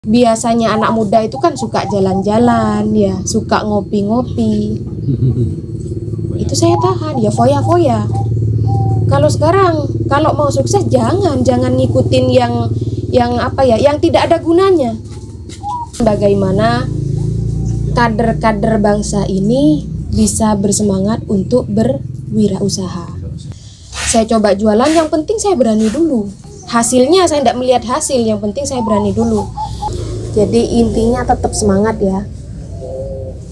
Biasanya anak muda itu kan suka jalan-jalan, ya, suka ngopi-ngopi. Itu saya tahan, ya foya-foya. Kalau sekarang, kalau mau sukses jangan ngikutin yang apa ya, yang tidak ada gunanya. Bagaimana kader-kader bangsa ini bisa bersemangat untuk berwirausaha. Saya coba jualan, yang penting saya berani dulu. Hasilnya saya tidak melihat hasil, yang penting saya berani dulu. Jadi intinya tetap semangat ya.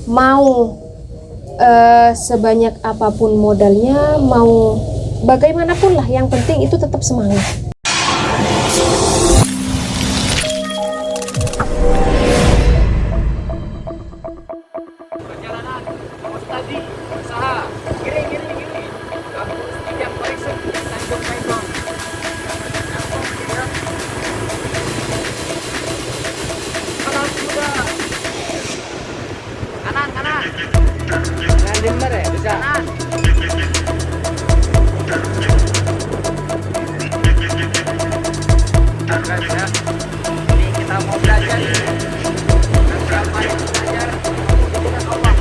Mau sebanyak apapun modalnya, mau bagaimanapun lah, yang penting itu tetap semangat. Perjalanan Mustadi usaha gini kampus Ijab Koleksi Tanjung Paitong. Kanan sudah kanan kanan dimmer ya bisa kanan. Guys ya, ini kita mau belajar nih. Berapa yang belajar dengan Allah.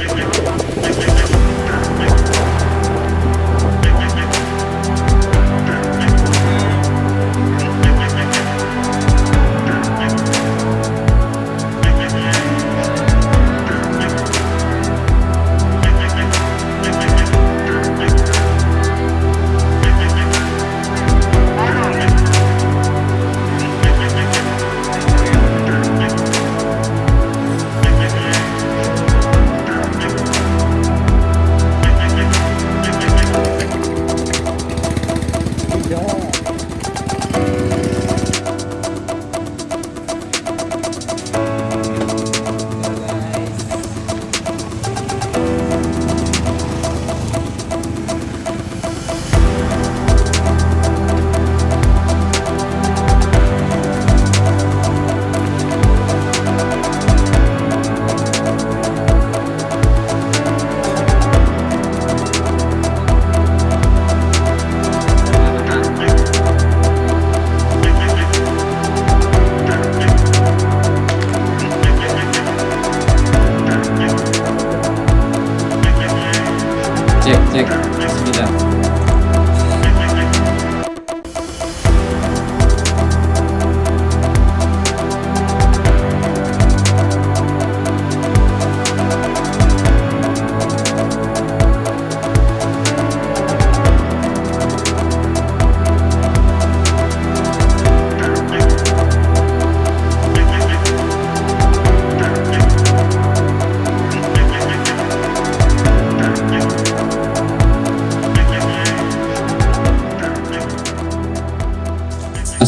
Cek bismillah.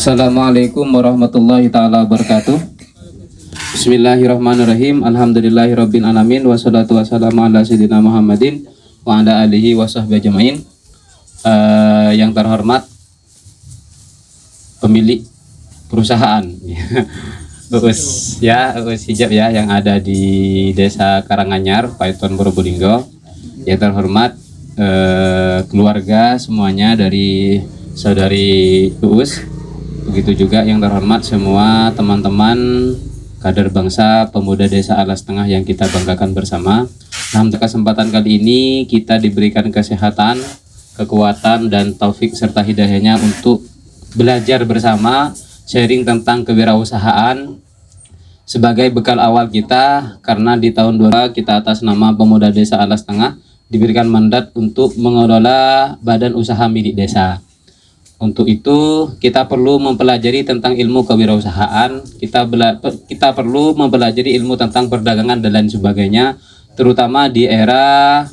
Assalamualaikum warahmatullahi ta'ala wabarakatuh. Bismillahirrahmanirrahim. Alhamdulillahirabbil alamin, wassalatu wassalamu ala sayyidina Muhammadin wa ala alihi wa sahbihi ajmain. Yang terhormat pemilik perusahaan Uus Hijab ya, yang ada di Desa Karanganyar, Paiton, Probolinggo. Yang terhormat keluarga semuanya dari saudari Uus. Begitu juga yang terhormat semua teman-teman kader bangsa pemuda Desa Alas Tengah yang kita banggakan bersama. Dalam kesempatan kali ini kita diberikan kesehatan, kekuatan dan taufik serta hidayahnya untuk belajar bersama, sharing tentang kewirausahaan sebagai bekal awal kita, karena di tahun 2000 kita atas nama pemuda Desa Alas Tengah diberikan mandat untuk mengelola badan usaha milik desa. Untuk itu kita perlu mempelajari tentang ilmu kewirausahaan, kita perlu mempelajari ilmu tentang perdagangan dan lain sebagainya, terutama di era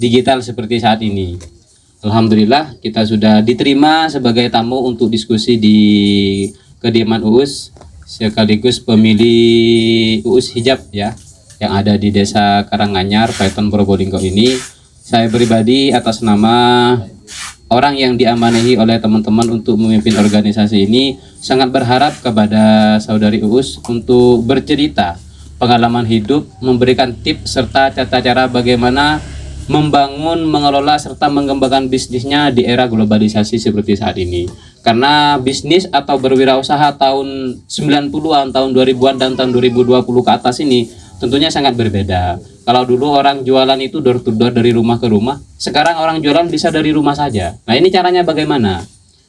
digital seperti saat ini. Alhamdulillah kita sudah diterima sebagai tamu untuk diskusi di kediaman Uus, sekaligus pemilih Uus Hijab ya, yang ada di Desa Karanganyar, Paiton, Probolinggo ini. Saya pribadi atas nama orang yang diamanahi oleh teman-teman untuk memimpin organisasi ini sangat berharap kepada saudari Uus untuk bercerita pengalaman hidup, memberikan tips serta tata cara bagaimana membangun, mengelola serta mengembangkan bisnisnya di era globalisasi seperti saat ini. Karena bisnis atau berwirausaha tahun 90-an, tahun 2000-an dan tahun 2020 ke atas ini tentunya sangat berbeda. Kalau dulu orang jualan itu door to door dari rumah ke rumah, sekarang orang jualan bisa dari rumah saja. Nah, ini caranya bagaimana?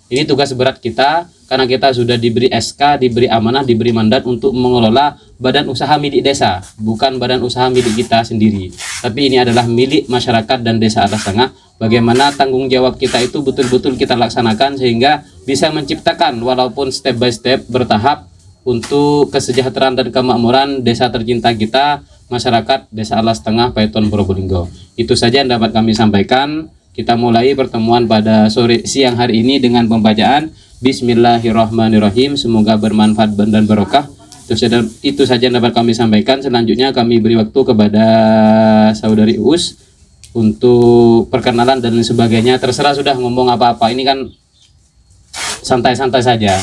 Ini tugas berat kita karena kita sudah diberi SK, diberi amanah, diberi mandat untuk mengelola badan usaha milik desa, bukan badan usaha milik kita sendiri. Tapi ini adalah milik masyarakat dan desa Alas Tengah. Bagaimana tanggung jawab kita itu betul-betul kita laksanakan sehingga bisa menciptakan walaupun step by step bertahap untuk kesejahteraan dan kemakmuran desa tercinta kita, masyarakat desa Alas Tengah, Paiton, Probolinggo. Itu saja yang dapat kami sampaikan. Kita mulai pertemuan pada siang hari ini dengan pembacaan Bismillahirrahmanirrahim. Semoga bermanfaat dan barokah. Itu saja yang dapat kami sampaikan. Selanjutnya kami beri waktu kepada saudari Uus untuk perkenalan dan sebagainya. Terserah sudah ngomong apa-apa. Ini kan santai-santai saja.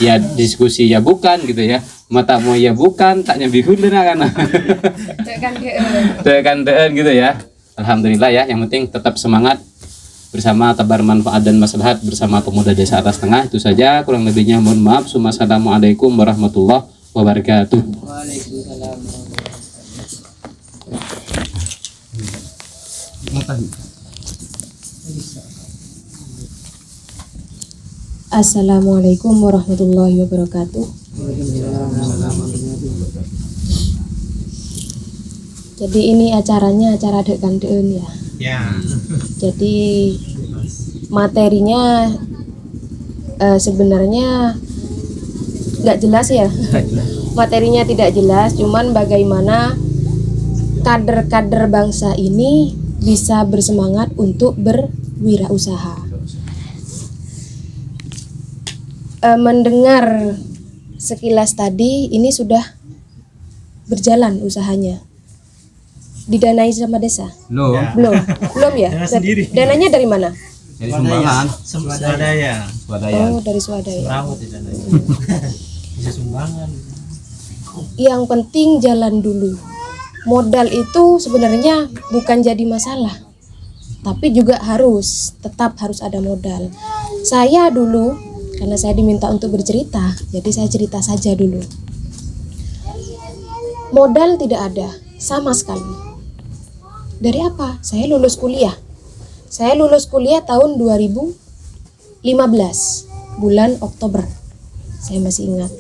Ya diskusi ya bukan gitu ya. Matamu ya bukan, taknya bihun kan. Tekan gitu ya. Alhamdulillah ya, yang penting tetap semangat bersama, tebar manfaat dan maslahat bersama pemuda desa Alas Tengah. Itu saja, kurang lebihnya mohon maaf. Assalamualaikum warahmatullahi wabarakatuh. Waalaikumsalam. Assalamualaikum warahmatullahi wabarakatuh. Jadi ini acaranya acara dek kandeun ya. Ya. Jadi materinya sebenarnya nggak jelas ya. Materinya tidak jelas, cuman bagaimana kader-kader bangsa ini bisa bersemangat untuk berwirausaha. Mendengar sekilas tadi, ini sudah berjalan usahanya. Didanai sama desa? Belum ya? Dana sendiri. Dananya dari mana? Dari sumbangan. Swadaya. Oh, dari swadaya. Rawat di sana. Bisa sumbangan. Yang penting jalan dulu. Modal itu sebenarnya bukan jadi masalah, tapi juga tetap harus ada modal. Saya dulu, karena saya diminta untuk bercerita, jadi saya cerita saja dulu. Modal tidak ada sama sekali. Dari apa? Saya lulus kuliah. Saya lulus kuliah tahun 2015, bulan Oktober. Saya masih ingat.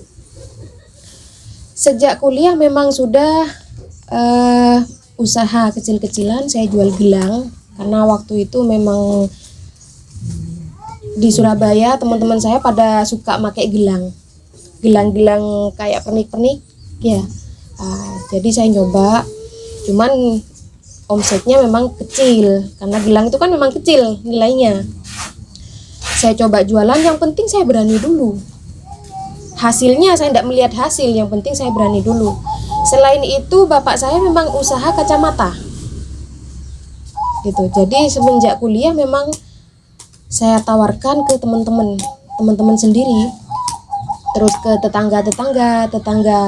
Sejak kuliah memang sudah usaha kecil-kecilan. Saya jual gelang karena waktu itu memang di Surabaya teman-teman saya pada suka pakai gelang-gelang kayak pernik-pernik ya. Jadi saya nyoba, cuman omsetnya memang kecil karena gelang itu kan memang kecil nilainya. Saya coba jualan, yang penting saya berani dulu. Hasilnya saya tidak melihat hasil, yang penting saya berani dulu. Selain itu bapak saya memang usaha kacamata gitu. Jadi semenjak kuliah memang saya tawarkan ke teman-teman sendiri, terus ke tetangga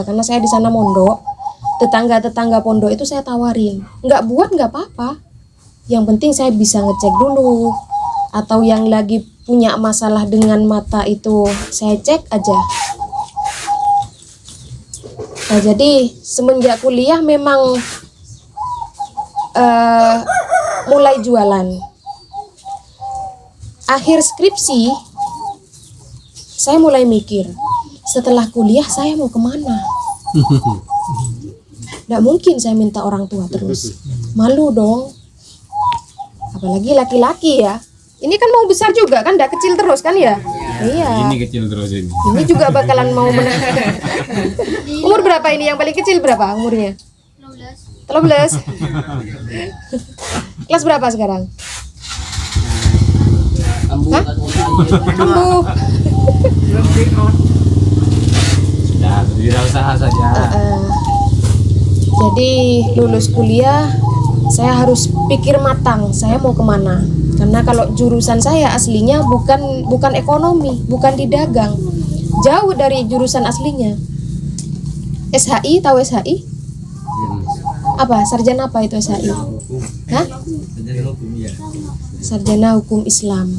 karena saya di sana mondok. Tetangga pondok itu saya tawarin, nggak buat nggak apa-apa, yang penting saya bisa ngecek dulu, atau yang lagi punya masalah dengan mata itu saya cek aja. Nah, jadi semenjak kuliah memang mulai jualan. Akhir skripsi saya mulai mikir, setelah kuliah saya mau kemana? Nggak mungkin saya minta orang tua terus, malu dong, apalagi laki-laki ya. Ini kan mau besar juga kan, nggak kecil terus kan ya? Iya. Ini kecil terus ini. Ini juga bakalan mau Umur berapa ini yang paling kecil, berapa umurnya? 13. Kelas berapa sekarang? Hah? Ambu. Sudah berwirausaha saja. Jadi lulus kuliah saya harus pikir matang, saya mau kemana. Karena kalau jurusan saya aslinya bukan ekonomi, bukan di dagang, jauh dari jurusan aslinya. SHI, tahu SHI? Apa? Sarjana apa itu SHI? Hah? Sarjana Hukum Islam.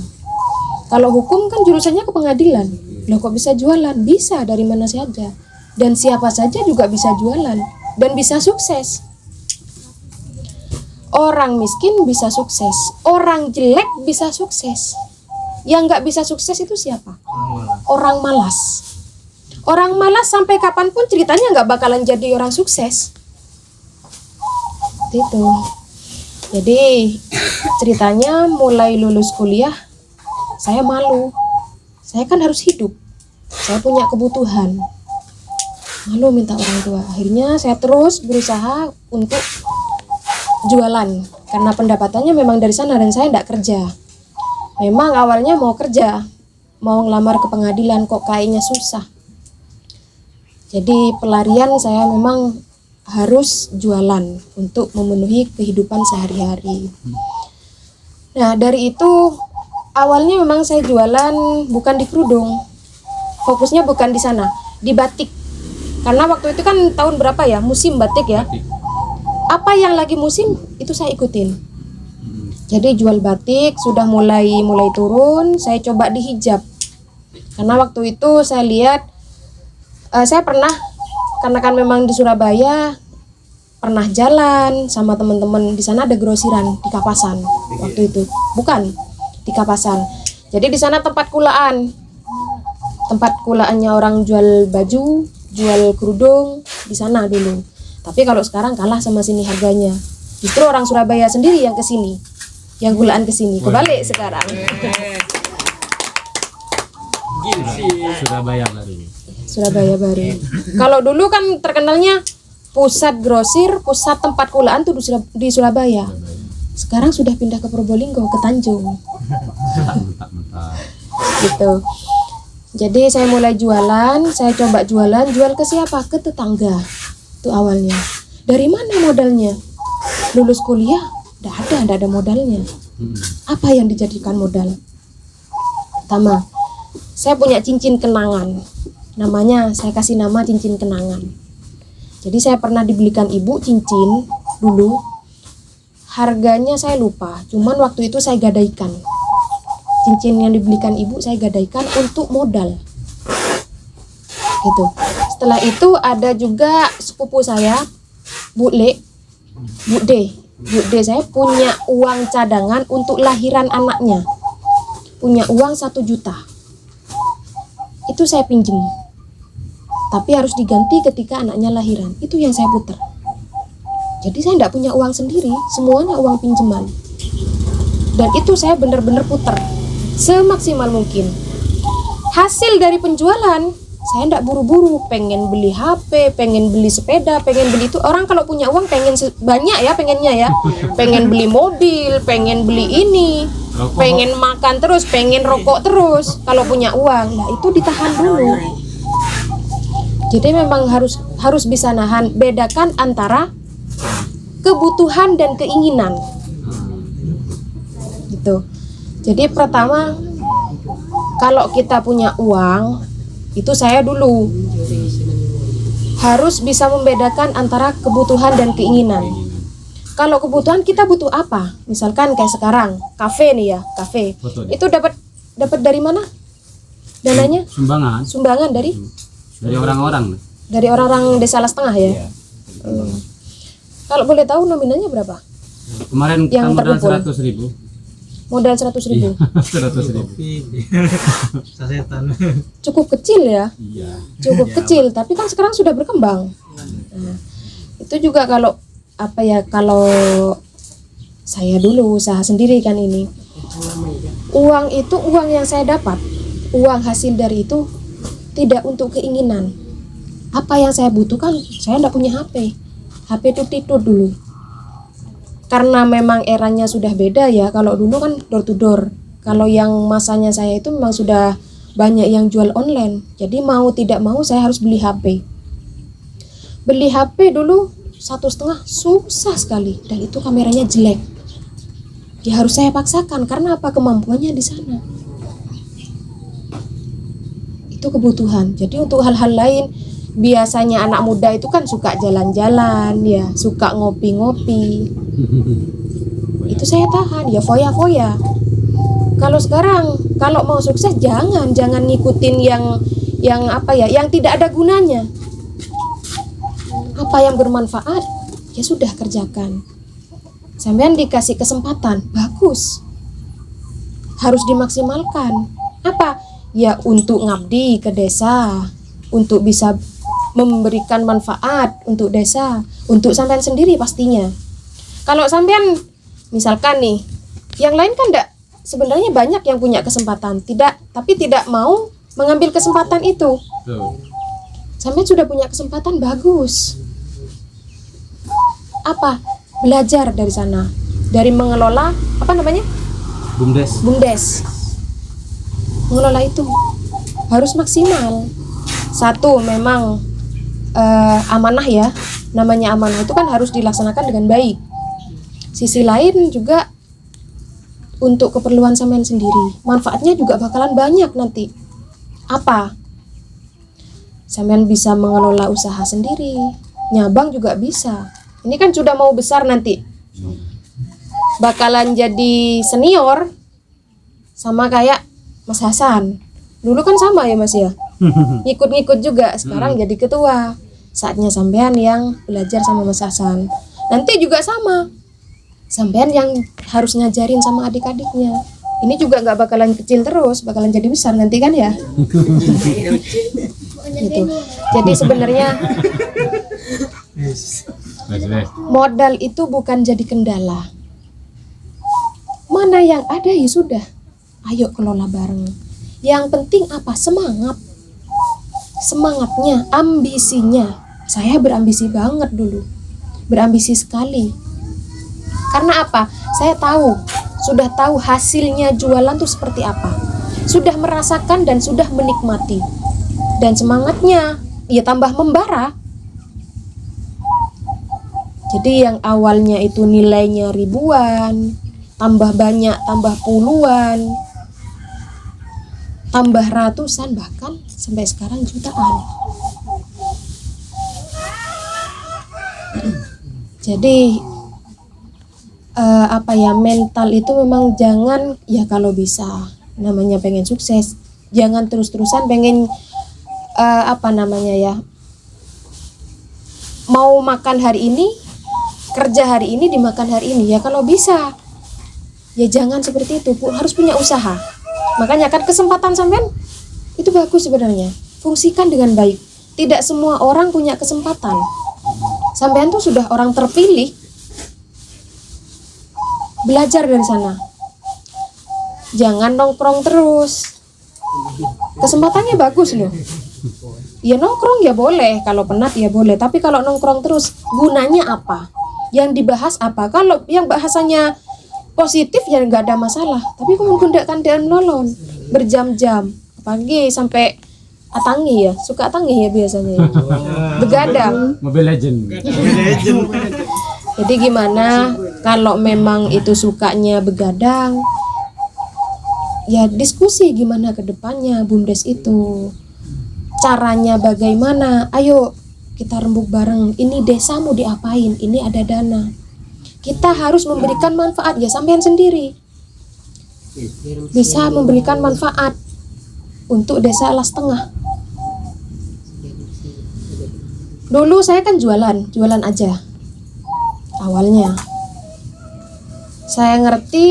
Kalau hukum kan jurusannya ke pengadilan. Loh kok bisa jualan? Bisa, dari mana saja. Dan siapa saja juga bisa jualan. Dan bisa sukses. Orang miskin bisa sukses. Orang jelek bisa sukses. Yang nggak bisa sukses itu siapa? Orang malas. Orang malas sampai kapanpun ceritanya nggak bakalan jadi orang sukses. Itu. Jadi ceritanya mulai lulus kuliah saya malu. Saya kan harus hidup. Saya punya kebutuhan. Malu minta orang tua. Akhirnya saya terus berusaha untuk jualan karena pendapatannya memang dari sana dan saya tidak kerja. Memang awalnya mau kerja, mau ngelamar ke pengadilan kok kayaknya susah. Jadi pelarian saya memang harus jualan untuk memenuhi kehidupan sehari-hari. Nah dari itu awalnya memang saya jualan bukan di kerudung, fokusnya bukan di sana, di batik. Karena waktu itu kan tahun berapa ya, musim batik ya. Apa yang lagi musim itu saya ikutin. Jadi jual batik sudah mulai turun, saya coba di hijab. Karena waktu itu saya lihat, saya pernah, karena kan memang di Surabaya, pernah jalan sama teman-teman. Di sana ada grosiran di Kapasan waktu itu, bukan di Kapasan. Jadi di sana tempat kulaannya orang jual baju, jual kerudung di sana dulu. Tapi kalau sekarang kalah sama sini harganya. Justru orang Surabaya sendiri yang kesini, yang kulaan kesini. Kebalik sekarang. Surabaya baru. Surabaya baru. Kalau dulu kan terkenalnya pusat grosir, pusat tempat kulaan tuh di Surabaya. Sekarang sudah pindah ke Probolinggo, ke Tanjung. Gitu. Jadi saya mulai jualan, saya coba jual ke siapa? Ke tetangga. Itu awalnya. Dari mana modalnya? Lulus kuliah, tidak ada modalnya. Apa yang dijadikan modal? Pertama, saya punya cincin kenangan. Namanya, saya kasih nama cincin kenangan. Jadi saya pernah dibelikan ibu cincin dulu. Harganya saya lupa, cuman waktu itu saya gadaikan. Cincin yang dibelikan ibu saya gadaikan untuk modal. Gitu. Setelah itu ada juga sepupu saya, Bu D saya punya uang cadangan untuk lahiran anaknya. Punya uang 1 juta. Itu saya pinjem. Tapi harus diganti ketika anaknya lahiran. Itu yang saya putar. Jadi saya tidak punya uang sendiri, semuanya uang pinjaman. Dan itu saya benar-benar putar semaksimal mungkin. Hasil dari penjualan, saya tidak buru-buru, pengen beli HP, pengen beli sepeda, pengen beli itu. Orang kalau punya uang pengen banyak ya, pengennya ya. Pengen beli mobil, pengen beli ini, pengen makan terus, pengen rokok terus. Kalau punya uang, nah itu ditahan dulu. Jadi memang harus bisa nahan, bedakan antara kebutuhan dan keinginan. Gitu. Jadi pertama, kalau kita punya uang, itu saya dulu harus bisa membedakan antara kebutuhan dan keinginan. Kalau kebutuhan kita butuh apa? Misalkan kayak sekarang, kafe nih ya, kafe. Itu dapat dari mana? Dananya? Sumbangan dari orang-orang. Dari orang-orang desa Alas Tengah ya. Kalau boleh tahu nominalnya berapa? Kemarin yang kita modal terkumpul? 100.000. Modal 100.000. 100.000. Cukup kecil ya. Iya. Cukup kecil, tapi kan sekarang sudah berkembang. Nah, itu juga kalau kalau saya dulu usaha sendiri kan ini. Uang itu uang yang saya dapat. Uang hasil dari itu tidak untuk keinginan. Apa yang saya butuhkan, saya tidak punya HP. HP itu tidur dulu. Karena memang eranya sudah beda ya. Kalau dulu kan door to door. Kalau yang masanya saya itu memang sudah banyak yang jual online. Jadi mau tidak mau saya harus beli HP. Beli HP dulu 1,5 susah sekali. Dan itu kameranya jelek. Ya harus saya paksakan. Karena apa? Kemampuannya di sana. Itu kebutuhan. Jadi untuk hal-hal lain, biasanya anak muda itu kan suka jalan-jalan ya, suka ngopi-ngopi. Itu saya tahan ya, foya-foya. Kalau sekarang kalau mau sukses jangan ngikutin yang apa ya, yang tidak ada gunanya. Apa yang bermanfaat ya sudah kerjakan. Sampean dikasih kesempatan, bagus. Harus dimaksimalkan. Apa? Ya untuk ngabdi ke desa, untuk bisa memberikan manfaat untuk desa, untuk sampean sendiri pastinya. Kalau sampean misalkan nih, yang lain kan sebenarnya banyak yang punya kesempatan, tapi tidak mau mengambil kesempatan itu. Sampean sudah punya kesempatan, bagus. Apa? Belajar dari sana, dari mengelola apa namanya? BUMDes. Mengelola itu harus maksimal. Satu, memang amanah ya, namanya amanah itu kan harus dilaksanakan dengan baik. Sisi lain juga untuk keperluan sampean sendiri, manfaatnya juga bakalan banyak nanti. Apa? Sampean bisa mengelola usaha sendiri, nyabang juga bisa. Ini kan sudah mau besar nanti, bakalan jadi senior, sama kayak Mas Hasan. Dulu kan sama ya Mas ya, ngikut-ngikut juga. Sekarang jadi ketua. Saatnya sampean yang belajar sama Mas Hasan. Nanti juga sama, sampean yang harus ngajarin sama adik-adiknya. Ini juga nggak bakalan kecil terus, bakalan jadi besar nanti kan ya. Gitu. Jadi sebenarnya modal itu bukan jadi kendala. Mana yang ada ya sudah, ayo kelola bareng. Yang penting apa? Semangatnya, ambisinya. Saya berambisi banget dulu, berambisi sekali. Karena apa? Saya sudah tahu hasilnya jualan tuh seperti apa, sudah merasakan dan sudah menikmati. Dan semangatnya ya tambah membara. Jadi yang awalnya itu nilainya ribuan, tambah banyak, tambah puluhan, tambah ratusan, bahkan sampai sekarang jutaan. Jadi mental itu memang jangan, ya kalau bisa, namanya pengen sukses, jangan terus-terusan pengen mau makan hari ini, kerja hari ini, dimakan hari ini. Ya kalau bisa, ya jangan seperti itu, harus punya usaha. Makanya kan kesempatan sampean itu bagus sebenarnya, fungsikan dengan baik. Tidak semua orang punya kesempatan. Sampean tuh sudah orang terpilih, belajar dari sana. Jangan nongkrong terus. Kesempatannya bagus loh. Ya nongkrong ya boleh, kalau penat ya boleh. Tapi kalau nongkrong terus, gunanya apa? Yang dibahas apa? Kalau yang bahasanya positif ya nggak ada masalah. Tapi kemudian kandaan melolon berjam-jam, pagi sampai atangi ya, suka atangi ya biasanya ya. Begadang. Mobile Legend. Jadi gimana kalau memang itu sukanya begadang? Ya diskusi gimana ke depannya BUMDes itu. Caranya bagaimana? Ayo kita rembuk bareng. Ini desa mau diapain? Ini ada dana. Kita harus memberikan manfaat ya, sampean sendiri bisa memberikan manfaat untuk desa Alas Tengah. Dulu saya kan jualan aja awalnya. Saya ngerti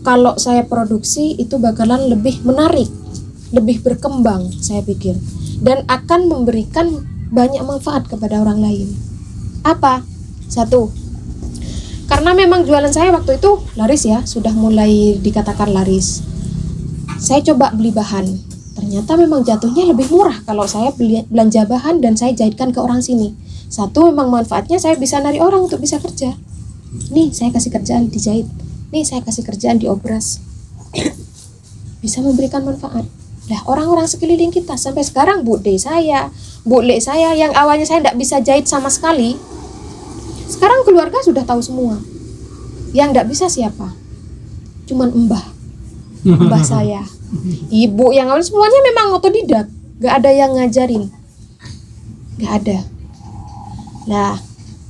kalau saya produksi itu bakalan lebih menarik, lebih berkembang, saya pikir, dan akan memberikan banyak manfaat kepada orang lain. Apa? Satu, karena memang jualan saya waktu itu laris ya, sudah mulai dikatakan laris. Saya coba beli bahan, ternyata memang jatuhnya lebih murah kalau saya belanja bahan dan saya jahitkan ke orang sini. Satu, memang manfaatnya saya bisa narik orang untuk bisa kerja. Nih saya kasih kerjaan dijahit, nih saya kasih kerjaan diobras. Bisa memberikan manfaat. Lah orang-orang sekeliling kita sampai sekarang, Bu Le saya yang awalnya saya tidak bisa jahit sama sekali, sekarang keluarga sudah tahu semua. Yang tidak bisa siapa? Cuman mbah saya, ibu yang awalnya semuanya memang otodidak, gak ada yang ngajarin. nggak ada. Nah,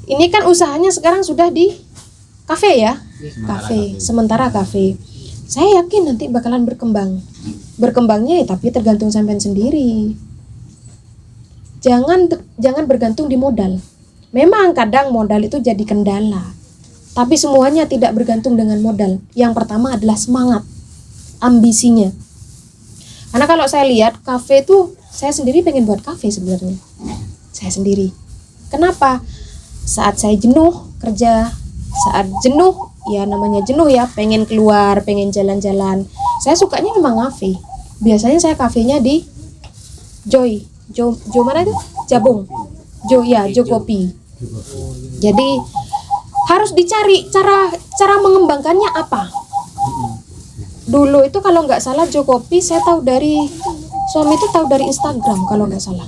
ini kan usahanya sekarang sudah di kafe ya, sementara kafe. Saya yakin nanti bakalan berkembang. Berkembangnya ya tapi tergantung sampean sendiri. Jangan bergantung di modal. Memang kadang modal itu jadi kendala. Tapi semuanya tidak bergantung dengan modal. Yang pertama adalah semangat, ambisinya. Karena kalau saya lihat kafe itu, saya sendiri pengen buat kafe sebenarnya. Saya sendiri. Kenapa? Saat saya jenuh kerja, saat jenuh, ya namanya jenuh ya, pengen keluar, pengen jalan-jalan. Saya sukanya memang kafe. Biasanya saya kafenya di Joy mana itu? Jabung. Jo Kopi. Jadi harus dicari cara mengembangkannya apa. Dulu itu kalau nggak salah Jo Kopi saya tahu dari suami itu tahu dari Instagram kalau nggak salah.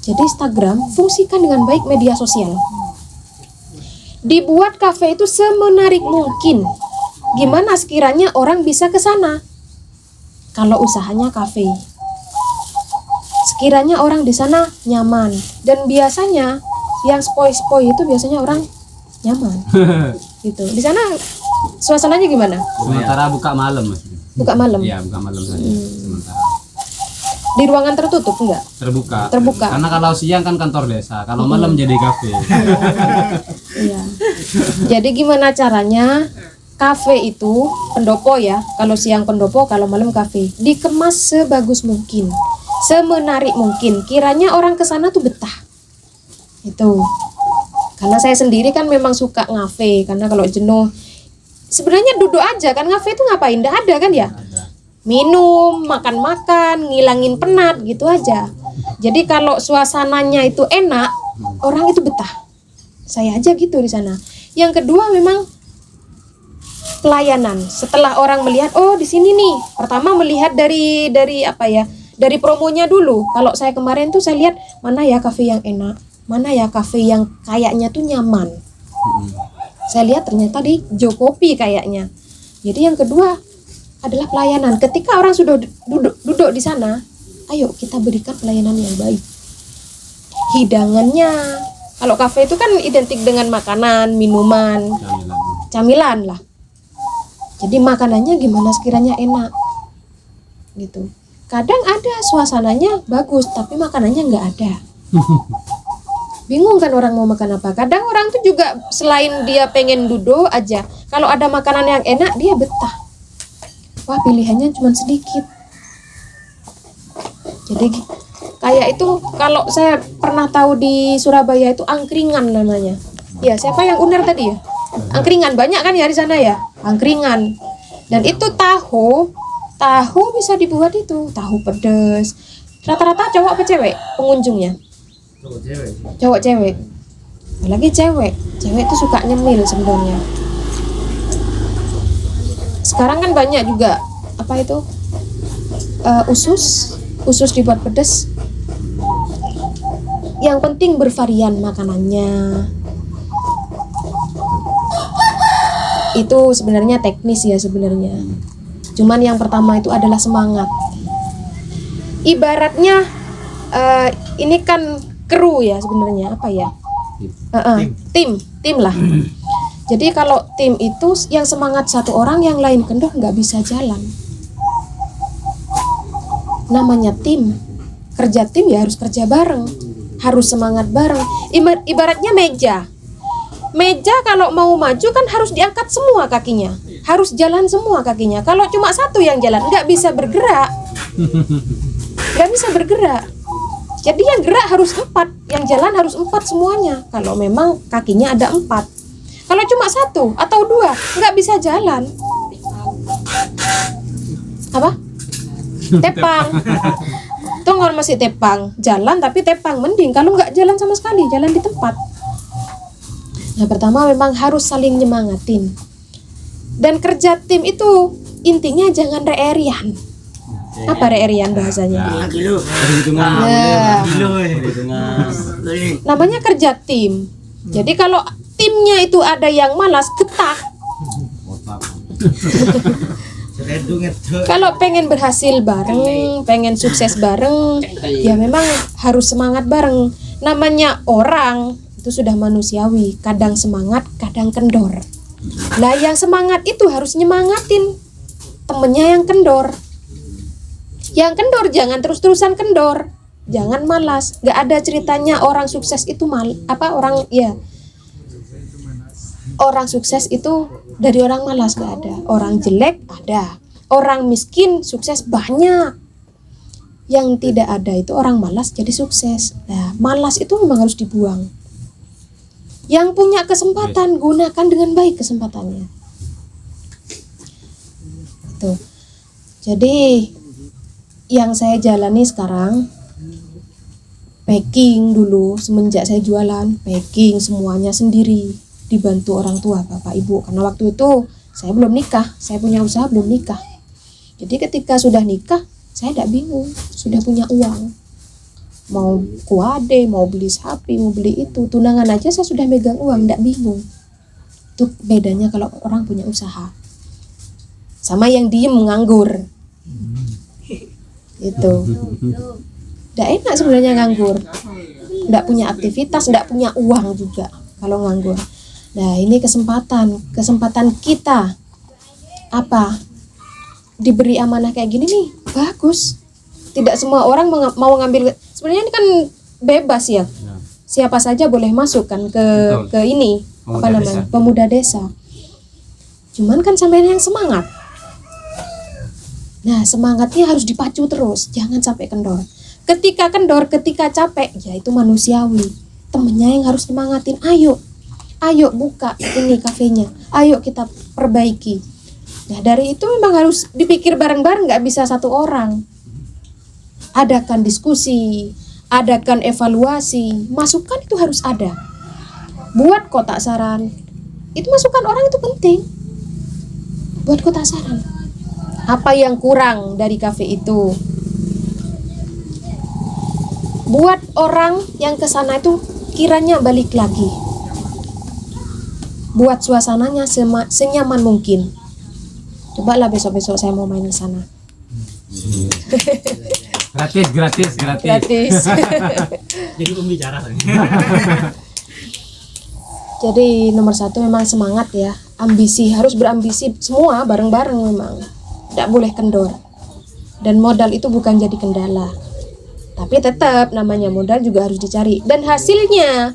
Jadi Instagram fungsikan dengan baik media sosial. Dibuat kafe itu semenarik mungkin. Gimana sekiranya orang bisa ke sana? Kalau usahanya kafe. Sekiranya orang di sana nyaman, dan biasanya yang spoi-spoi itu biasanya orang nyaman. Gitu. Di sana suasananya gimana? Sementara buka malam Mas. Buka malam. Iya, buka malam saja. Sementara. Di ruangan tertutup enggak? Terbuka. Karena kalau siang kan kantor desa, kalau malam jadi kafe. Iya. Jadi gimana caranya kafe itu pendopo ya, kalau siang pendopo, kalau malam kafe, dikemas sebagus mungkin, semenarik mungkin, kiranya orang kesana tuh betah. Itu. Karena saya sendiri kan memang suka ngafe, karena kalau jenuh sebenarnya duduk aja kan, ngafe itu ngapain? Nggak ada kan ya? Minum, makan-makan, ngilangin penat gitu aja. Jadi kalau suasananya itu enak, orang itu betah. Saya aja gitu di sana. Yang kedua memang pelayanan. Setelah orang melihat, oh di sini nih. Pertama melihat dari apa ya? Dari promonya dulu. Kalau saya kemarin tuh saya lihat mana ya kafe yang enak, mana ya kafe yang kayaknya tuh nyaman. Saya lihat ternyata di Jo Kopi kayaknya. Jadi yang kedua adalah pelayanan. Ketika orang sudah duduk di sana, ayo kita berikan pelayanan yang baik. Hidangannya, kalau kafe itu kan identik dengan makanan, minuman, camilan lah. Jadi makanannya gimana sekiranya enak, gitu. Kadang ada suasananya bagus, tapi makanannya nggak ada. Bingung kan orang mau makan apa. Kadang orang tuh juga selain dia pengen duduk aja, kalau ada makanan yang enak dia betah. Wah pilihannya cuma sedikit. Jadi kayak itu kalau saya pernah tahu di Surabaya itu angkringan namanya. Ya siapa yang uner tadi ya? Angkringan banyak kan ya di sana ya? Angkringan. Dan itu tahu bisa dibuat itu tahu pedas. Rata-rata cowok apa cewek pengunjungnya? Cowok cewek. Apalagi cewek itu suka nyemil sebenarnya. Sekarang kan banyak juga apa itu usus dibuat pedas. Yang penting bervarian makanannya. Itu sebenarnya teknis ya sebenarnya. Cuman yang pertama itu adalah semangat. Ibaratnya ini kan kru ya sebenarnya, apa ya? Tim lah. Jadi kalau tim itu yang semangat satu orang, yang lain kendor nggak bisa jalan. Namanya tim. Kerja tim ya harus kerja bareng, harus semangat bareng. Ibaratnya meja kalau mau maju kan harus diangkat semua kakinya, harus jalan semua kakinya. Kalau cuma satu yang jalan nggak bisa bergerak. Jadi yang gerak harus 4, yang jalan harus 4 semuanya. Kalau memang kakinya ada 4. Kalau cuma 1 atau 2 nggak bisa jalan. Apa? Tepang. Itu kalau masih tepang, jalan tapi tepang mending. Kalau nggak jalan sama sekali, jalan di tempat. Nah pertama memang harus saling nyemangatin. Dan kerja tim itu intinya jangan reerian. Apa reerian bahasanya? Namanya kerja tim. Jadi kalau timnya itu ada yang malas, getak. Kalau pengen berhasil bareng, pengen sukses bareng, ya memang harus semangat bareng. Namanya orang itu sudah manusiawi, kadang semangat, kadang kendor. Lah yang semangat itu harus nyemangatin temennya yang kendor. Yang kendor jangan terus-terusan kendor, jangan malas. Gak ada ceritanya orang sukses itu orang sukses itu dari orang malas, gak ada. Orang jelek ada, orang miskin sukses banyak. Yang tidak ada itu orang malas jadi sukses. Nah, malas itu memang harus dibuang. Yang punya kesempatan gunakan dengan baik kesempatannya. Itu. Jadi yang saya jalani sekarang, packing dulu semenjak saya jualan, packing semuanya sendiri, dibantu orang tua, bapak ibu. Karena waktu itu saya belum nikah, saya punya usaha belum nikah. Jadi ketika sudah nikah, saya tidak bingung, sudah punya uang. Mau kuade, mau beli sapi, mau beli itu, tunangan aja saya sudah megang uang, tidak bingung. Itu bedanya kalau orang punya usaha. Sama yang diem nganggur. Itu. Tidak enak sebenarnya nganggur. Tidak punya aktivitas, tidak punya uang juga kalau nganggur. Nah, ini kesempatan kita apa? Diberi amanah kayak gini nih, bagus. Tidak semua orang mau ngambil. Sebenarnya ini kan bebas ya. Siapa saja boleh masuk kan ke ini, apa namanya? Pemuda desa. Cuman kan sampai yang semangat. Nah, semangatnya harus dipacu terus, jangan sampai kendor. Ketika kendor, ketika capek, ya itu manusiawi. Temennya yang harus semangatin, ayo buka ini kafenya, ayo kita perbaiki. Nah, dari itu memang harus dipikir bareng-bareng, nggak bisa satu orang. Adakan diskusi, adakan evaluasi, masukan itu harus ada. Buat kotak saran, itu masukan orang itu penting. Buat kotak saran. Apa yang kurang dari kafe itu? Buat orang yang ke sana itu kiranya balik lagi. Buat suasananya senyaman mungkin. Cobalah besok-besok saya mau main ke sana. Gratis. Jadi pembicara. Jadi nomor satu memang semangat ya, ambisi, harus berambisi semua bareng-bareng memang, tidak boleh kendor. Dan modal itu bukan jadi kendala, tapi tetap namanya modal juga harus dicari dan hasilnya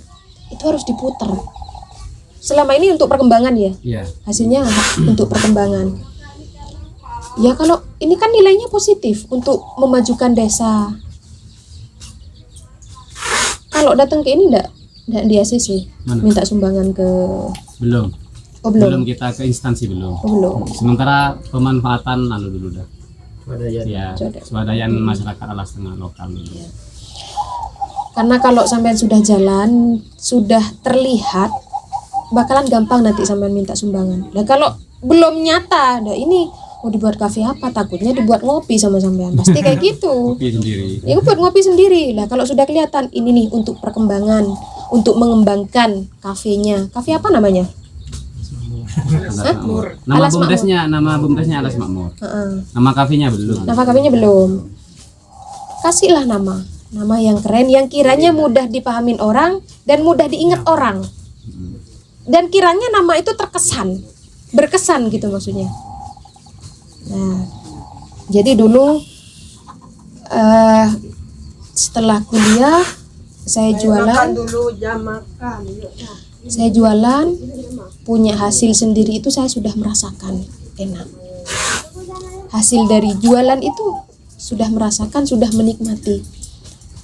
itu harus diputar. Selama ini untuk perkembangan ya, hasilnya untuk perkembangan. Ya kalau ini kan nilainya positif untuk memajukan desa. Kalau datang ke ini enggak di ACC minta sumbangan ke belum. Oh, belum. Kita ke instansi belum. Oh, belum. Sementara pemanfaatan dulu dah. Ya, Swadaya. swadayaan masyarakat Alas Tengah lokal dulu. Ya. Karena kalau sampean sudah jalan, sudah terlihat, bakalan gampang nanti sampean minta sumbangan. Nah kalau belum nyata, nah ini mau dibuat kafe apa? Takutnya dibuat ngopi sama sampean. Pasti kayak gitu. Kopi sendiri. Ya buat ngopi sendiri. Lah kalau sudah kelihatan ini nih untuk perkembangan, untuk mengembangkan kafenya. Kafe apa namanya? Nama Alas bumdesnya Alas Makmur. Nama kafenya belum. Nama kafenya belum. Kasihlah nama yang keren, yang kiranya mudah dipahamin orang dan mudah diingat orang. Dan kiranya nama itu berkesan gitu maksudnya. Nah, jadi dulu setelah kuliah saya jualan. Saya jualan, punya hasil sendiri itu saya sudah merasakan enak. Hasil dari jualan itu sudah merasakan, sudah menikmati.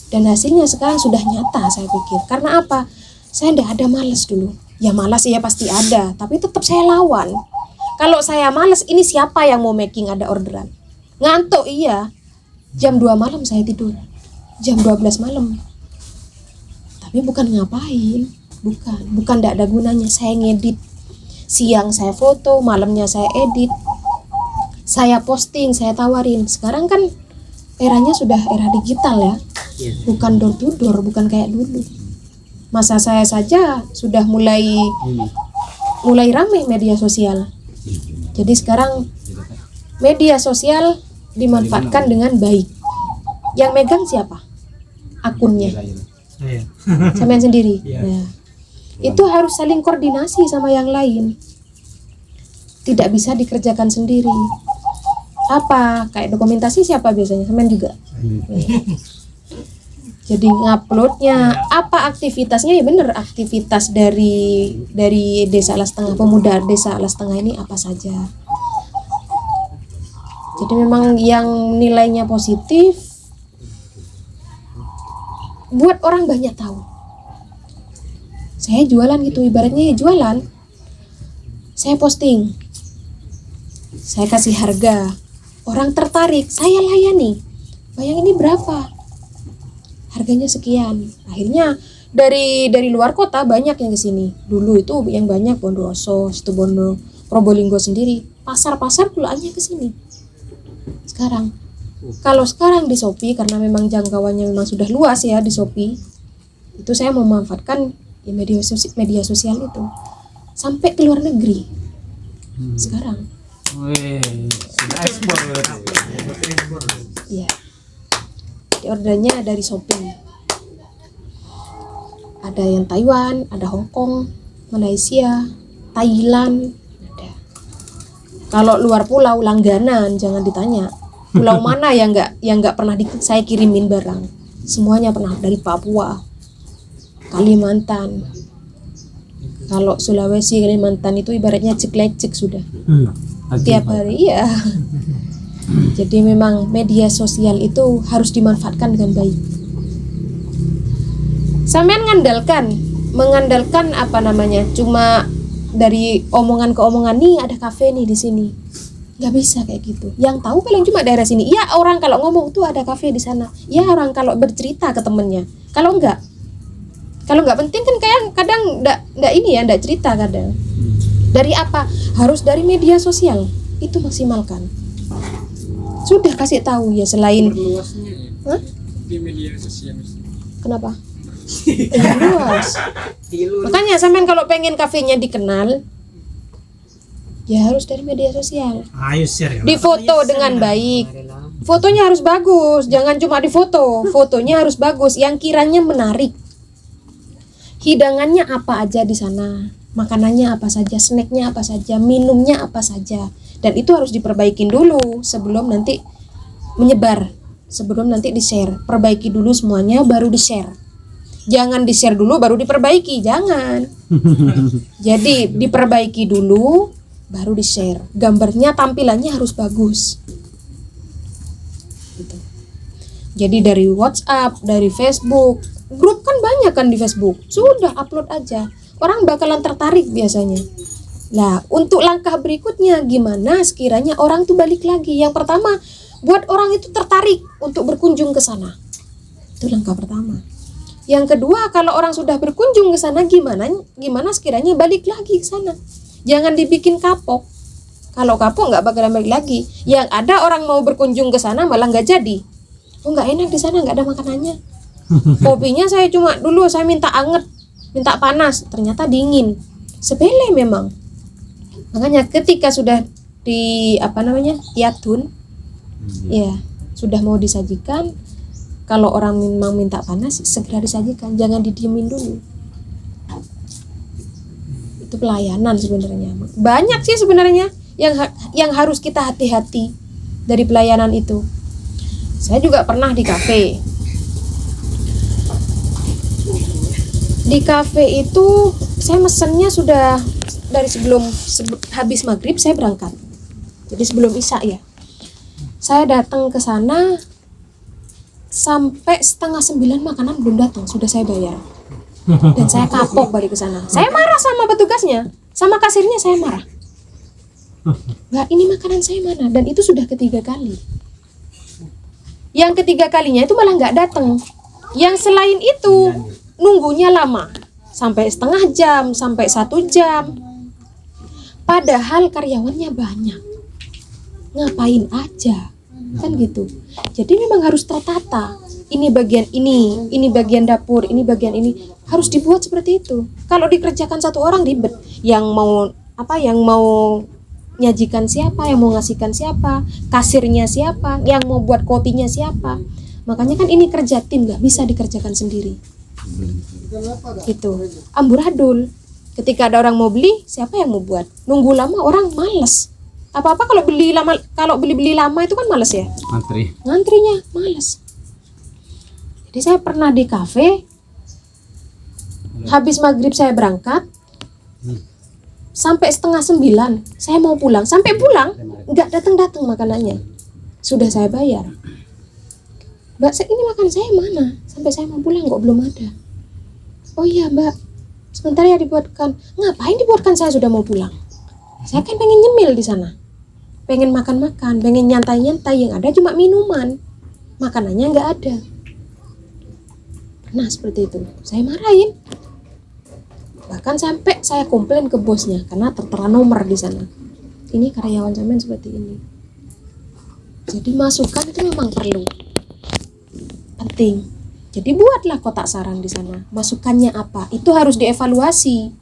Dan hasilnya sekarang sudah nyata saya pikir. Karena apa? Saya tidak ada malas dulu. Ya malas ya pasti ada, tapi tetap saya lawan. Kalau saya malas, ini siapa yang mau making ada orderan? Ngantuk iya. Jam 2 malam saya tidur. Jam 12 malam. Tapi bukan ngapain. Bukan tidak ada gunanya. Saya ngedit. Siang saya foto, malamnya saya edit. Saya posting, saya tawarin. Sekarang kan eranya sudah era digital ya. Bukan door to door, bukan kayak dulu. Masa saya saja sudah mulai ramai media sosial. Jadi sekarang media sosial dimanfaatkan dengan baik. Yang megang siapa? Akunnya. Saya. Sampean sendiri. Iya. Nah, itu harus saling koordinasi sama yang lain. Tidak bisa dikerjakan sendiri. Apa? Kayak dokumentasi siapa biasanya? Sampean juga. Jadi nguploadnya, apa aktivitasnya, ya bener, aktivitas dari Desa Alas Tengah, pemuda Desa Alas Tengah ini apa saja. Jadi memang yang nilainya positif, buat orang banyak tahu. Saya jualan gitu, ibaratnya ya jualan. Saya posting, saya kasih harga, orang tertarik, saya layani. Bayang ini berapa? Harganya sekian. Akhirnya dari luar kota banyak yang kesini. Dulu itu yang banyak Bondowoso, Situbondo, Probolinggo sendiri. Pasar-pasar pulaannya kesini. Sekarang, kalau sekarang di Shopee, karena memang jangkauannya memang sudah luas ya di Shopee, itu saya memanfaatkan ya media sosial itu sampai ke luar negeri. Sekarang, Wih, sudah ekspor berarti. ya. Ordernya dari Shopee. Ada yang Taiwan, ada Hong Kong, Malaysia, Thailand, ada. Kalau luar pulau langganan jangan ditanya. Pulau mana yang nggak pernah saya kirimin barang. Semuanya pernah, dari Papua, Kalimantan. Kalau Sulawesi, Kalimantan itu ibaratnya cek-lecek sudah. Tiap hari, iya. Jadi memang media sosial itu harus dimanfaatkan dengan baik. Sampean mengandalkan apa namanya? Cuma dari omongan ke omongan, nih ada kafe nih di sini. Nggak bisa kayak gitu. Yang tahu paling cuma daerah sini. Iya, orang kalau ngomong tuh ada kafe di sana. Iya, orang kalau bercerita ke temennya. Kalau nggak penting kan kayak kadang nggak cerita kadang. Dari apa? Harus dari media sosial. Itu maksimalkan. Sudah kasih tahu ya, selain Hah? Di media sosial. Kenapa? Ya, luas. Makanya sampean kalau pengen kafenya dikenal, ya harus dari media sosial. Ayo share ya. Difoto dengan baik. Fotonya harus bagus, jangan cuma difoto. Fotonya harus bagus, yang kiranya menarik. Hidangannya apa aja di sana, makanannya apa saja, snacknya apa saja, minumnya apa saja. Dan itu harus diperbaikin dulu sebelum nanti menyebar, sebelum nanti di-share. Perbaiki dulu semuanya baru di-share. Jangan di-share dulu baru diperbaiki, jangan. Jadi diperbaiki dulu baru di-share. Gambarnya, tampilannya harus bagus. Gitu. Jadi dari WhatsApp, dari Facebook, grup kan banyak kan di Facebook. Sudah upload aja. Orang bakalan tertarik biasanya. Nah, untuk langkah berikutnya gimana sekiranya orang tuh balik lagi? Yang pertama, buat orang itu tertarik untuk berkunjung ke sana. Itu langkah pertama. Yang kedua, kalau orang sudah berkunjung ke sana gimana sekiranya balik lagi ke sana? Jangan dibikin kapok. Kalau kapok nggak bakalan balik lagi. Yang ada orang mau berkunjung ke sana malah nggak jadi. Oh, nggak enak di sana, nggak ada makanannya. Kopinya saya minta anget, minta panas, ternyata dingin. Sepele memang. Makanya ketika sudah tiatun, ya sudah mau disajikan, kalau orang memang minta panas segera disajikan, jangan didiemin dulu. Itu pelayanan sebenarnya. Banyak sih sebenarnya yang harus kita hati-hati dari pelayanan itu. Saya juga pernah di kafe. Di kafe itu saya mesennya sudah dari sebelum habis maghrib saya berangkat. Jadi sebelum isya ya. Saya datang ke sana sampai 8:30 makanan belum datang, sudah saya bayar. Dan saya kapok balik ke sana. Saya marah sama petugasnya, sama kasirnya saya marah. Nggak, ini makanan saya mana? Dan itu sudah ketiga kali. Yang ketiga kalinya itu malah nggak datang. Yang selain itu nunggunya lama, sampai setengah jam, sampai 1 jam. Padahal karyawannya banyak. Ngapain aja? Kan gitu. Jadi memang harus tertata. Ini bagian ini bagian dapur, ini bagian ini. Harus dibuat seperti itu. Kalau dikerjakan satu orang ribet. Yang mau nyajikan siapa, yang mau ngasihkan siapa, kasirnya siapa, yang mau buat kopinya siapa. Makanya kan ini kerja tim, nggak bisa dikerjakan sendiri. Itu amburadul. Ketika ada orang mau beli, siapa yang mau buat? Nunggu lama orang males. Apa-apa kalau beli lama itu kan males ya. Antri. Ngantrinya males. Jadi saya pernah di kafe, habis maghrib saya berangkat, sampai 8:30 saya mau pulang, sampai pulang nggak datang makanannya, sudah saya bayar. Mbak, ini makan saya mana? Sampai saya mau pulang kok belum ada. Oh iya Mbak, sebentar ya dibuatkan. Ngapain dibuatkan, saya sudah mau pulang. Saya kan pengen nyemil di sana, pengen makan-makan, pengen nyantai-nyantai, yang ada cuma minuman, makanannya nggak ada. Nah seperti itu, saya marahin. Bahkan sampai saya komplain ke bosnya karena tertera nomor di sana. Ini karyawan sampean seperti ini. Jadi masukan itu memang perlu, penting. Jadi buatlah kotak saran di sana. Masukannya apa? Itu harus dievaluasi,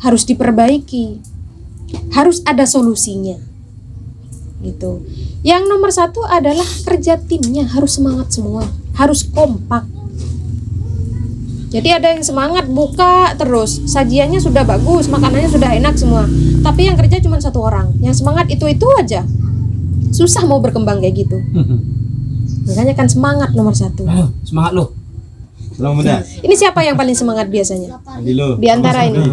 harus diperbaiki, harus ada solusinya. Gitu. Yang nomor 1 adalah kerja timnya harus semangat semua, harus kompak. Jadi ada yang semangat buka terus, sajiannya sudah bagus, makanannya sudah enak semua, tapi yang kerja cuma 1 orang, yang semangat itu aja. Susah mau berkembang kayak gitu. Makanya kan semangat nomor 1. Semangat lo. Salam muda. Ini siapa yang paling semangat biasanya? Adilo. Di antara ini,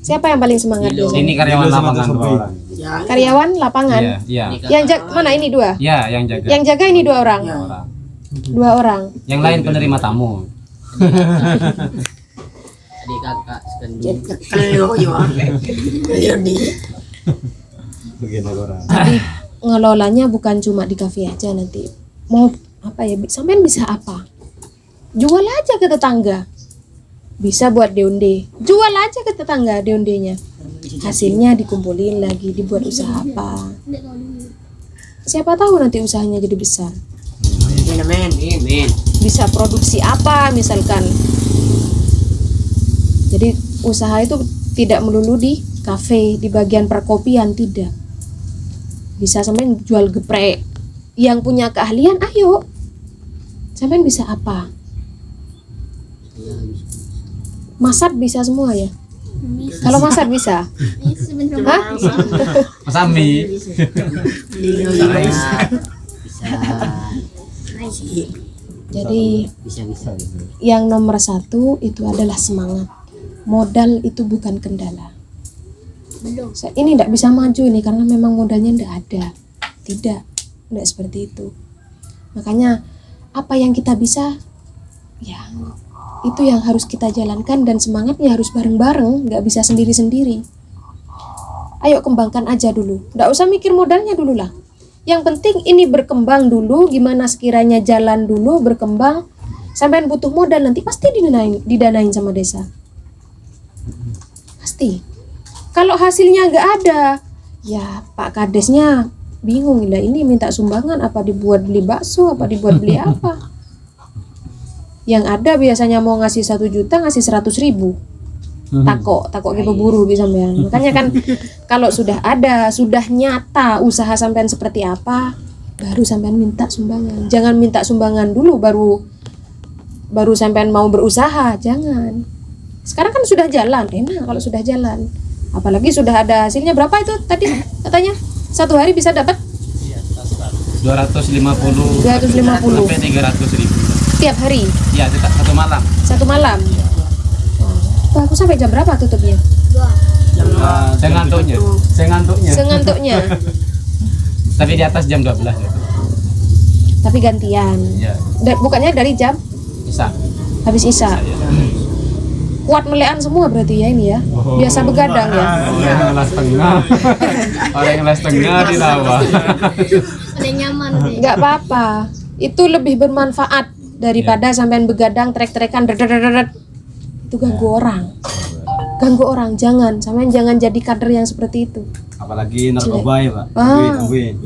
siapa yang paling semangat biasanya? Ini karyawan lapangan 2 orang. Karyawan lapangan. Iya. Yang mana ini 2? Iya, yang jaga. Yang jaga ini 2 orang. 2 orang. Yang lain penerima tamu. Adik kakak sekalian. Begini orang. Jadi ngelolanya bukan cuma di kafe aja nanti. Mau apa ya? Sampean bisa apa? Jual aja ke tetangga. Bisa buat deonde. Jual aja ke tetangga deondenya. Hasilnya dikumpulin lagi, dibuat usaha apa. Siapa tahu nanti usahanya jadi besar. Amin. Bisa produksi apa misalkan. Jadi usaha itu tidak melulu di kafe, di bagian perkopian, tidak. Bisa sampean jual geprek. Yang punya keahlian, ayo. Sampean bisa apa? Masak bisa semua ya? Kalau masak bisa? Hah? Mas Ami. Jadi Bisa. yang nomor 1 itu adalah semangat. Modal itu bukan kendala. Ini tidak bisa maju ini karena memang modalnya tidak ada. Tidak seperti itu. Makanya apa yang kita bisa, ya itu yang harus kita jalankan, dan semangatnya harus bareng-bareng, nggak bisa sendiri-sendiri. Ayo kembangkan aja dulu, nggak usah mikir modalnya dulu lah. Yang penting ini berkembang dulu, gimana sekiranya jalan dulu, berkembang. Sampai butuh modal nanti pasti didanain sama desa. Pasti. Kalau hasilnya nggak ada, ya Pak Kadesnya bingung lah, ini minta sumbangan apa dibuat beli bakso, apa dibuat beli apa. Yang ada biasanya mau ngasih 1 juta, ngasih 100.000. Takok gitu buru bisa sampean. Makanya kan kalau sudah ada, sudah nyata usaha sampean seperti apa, baru sampean minta sumbangan. Jangan minta sumbangan dulu baru sampean mau berusaha, jangan. Sekarang kan sudah jalan, enak kalau sudah jalan. Apalagi sudah ada hasilnya. Berapa itu tadi katanya? 1 hari bisa dapat 250 sampai 300.000 tiap hari. Iya, tetap 1 malam. 1 malam. Aku sampai jam berapa tutupnya? Saya ngantuknya. Sengantuknya. Tapi di atas jam 12 ya. Tapi gantian. Iya. Bukannya dari jam Bisa. habis isya. Kuat melean semua berarti ya ini ya. Biasa begadang ya. Orang yang les tengah. Orang yang les tengah di rawa. Nggak apa-apa. Itu lebih bermanfaat daripada sampean begadang trek-trekan deret. Itu ganggu orang. Jangan jadi kader yang seperti itu. Apalagi narkoba ya Pak. Ah. Ambil.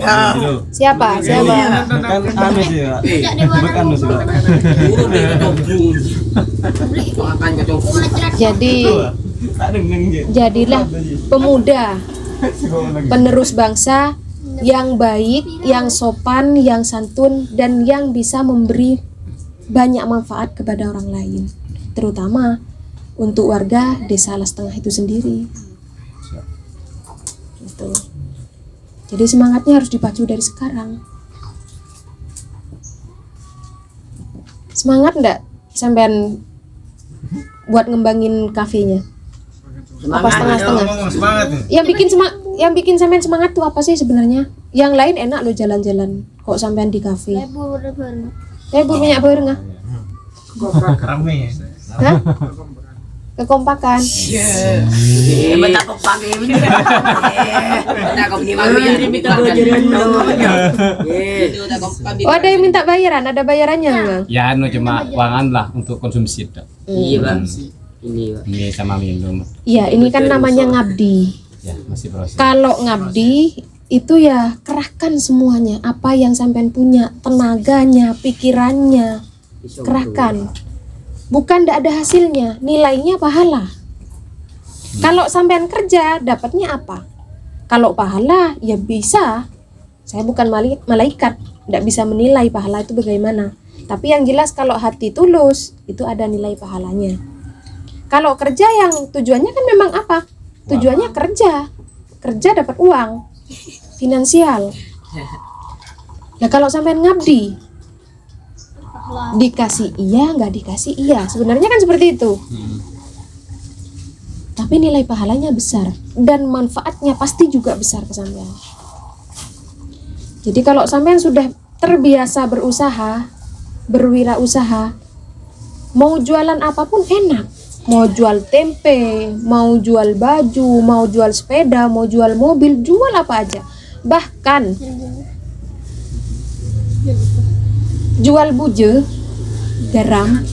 Siapa? Bukan anu sih Pak. Bukan anu sih Pak. Jadi Tak dengen gitu. jadilah pemuda penerus bangsa yang baik, yang sopan, yang santun, dan yang bisa memberi banyak manfaat kepada orang lain, terutama untuk warga Desa Alas Tengah itu sendiri. Gitu. Jadi semangatnya harus dipacu dari sekarang. Semangat enggak sampean buat ngembangin kafenya? Apa setengah-setengah? Semangat nih. Yang bikin sampean semangat tuh apa sih sebenarnya? Yang lain enak lo jalan-jalan, kok sampean di kafe? Lebur banyak bareng ah? Rame ya. Hah? Kekompakan. Betapa pagi bener. Betapa ni mami jadi minta bayaran itu udah kami. Oh, ada yang minta bayaran, ada bayarannya memang. Ya anu cuma uangan lah untuk konsumsi dah. Iya, Bang. Ini, Bang. Ini sama minum. Iya, ini kan namanya ngabdi. Ya, masih proses. Kalau ngabdi itu ya kerahkan semuanya, apa yang sampean punya, tenaganya, pikirannya, kerahkan. Bukan tidak ada hasilnya, nilainya pahala. Kalau sampean kerja, dapatnya apa? Kalau pahala, ya bisa. Saya bukan malaikat, tidak bisa menilai pahala itu bagaimana. Tapi yang jelas kalau hati tulus, itu ada nilai pahalanya. Kalau kerja yang tujuannya kan memang apa? Tujuannya kerja dapat uang, finansial. Nah kalau sampean ngabdi, dikasih iya, nggak dikasih iya, sebenarnya kan seperti itu. Tapi nilai pahalanya besar dan manfaatnya pasti juga besar ke sampean. Jadi kalau sampean sudah terbiasa berusaha, berwirausaha, mau jualan apapun enak. Mau jual tempe, mau jual baju, mau jual sepeda, mau jual mobil, jual apa aja. Bahkan jual buje, garam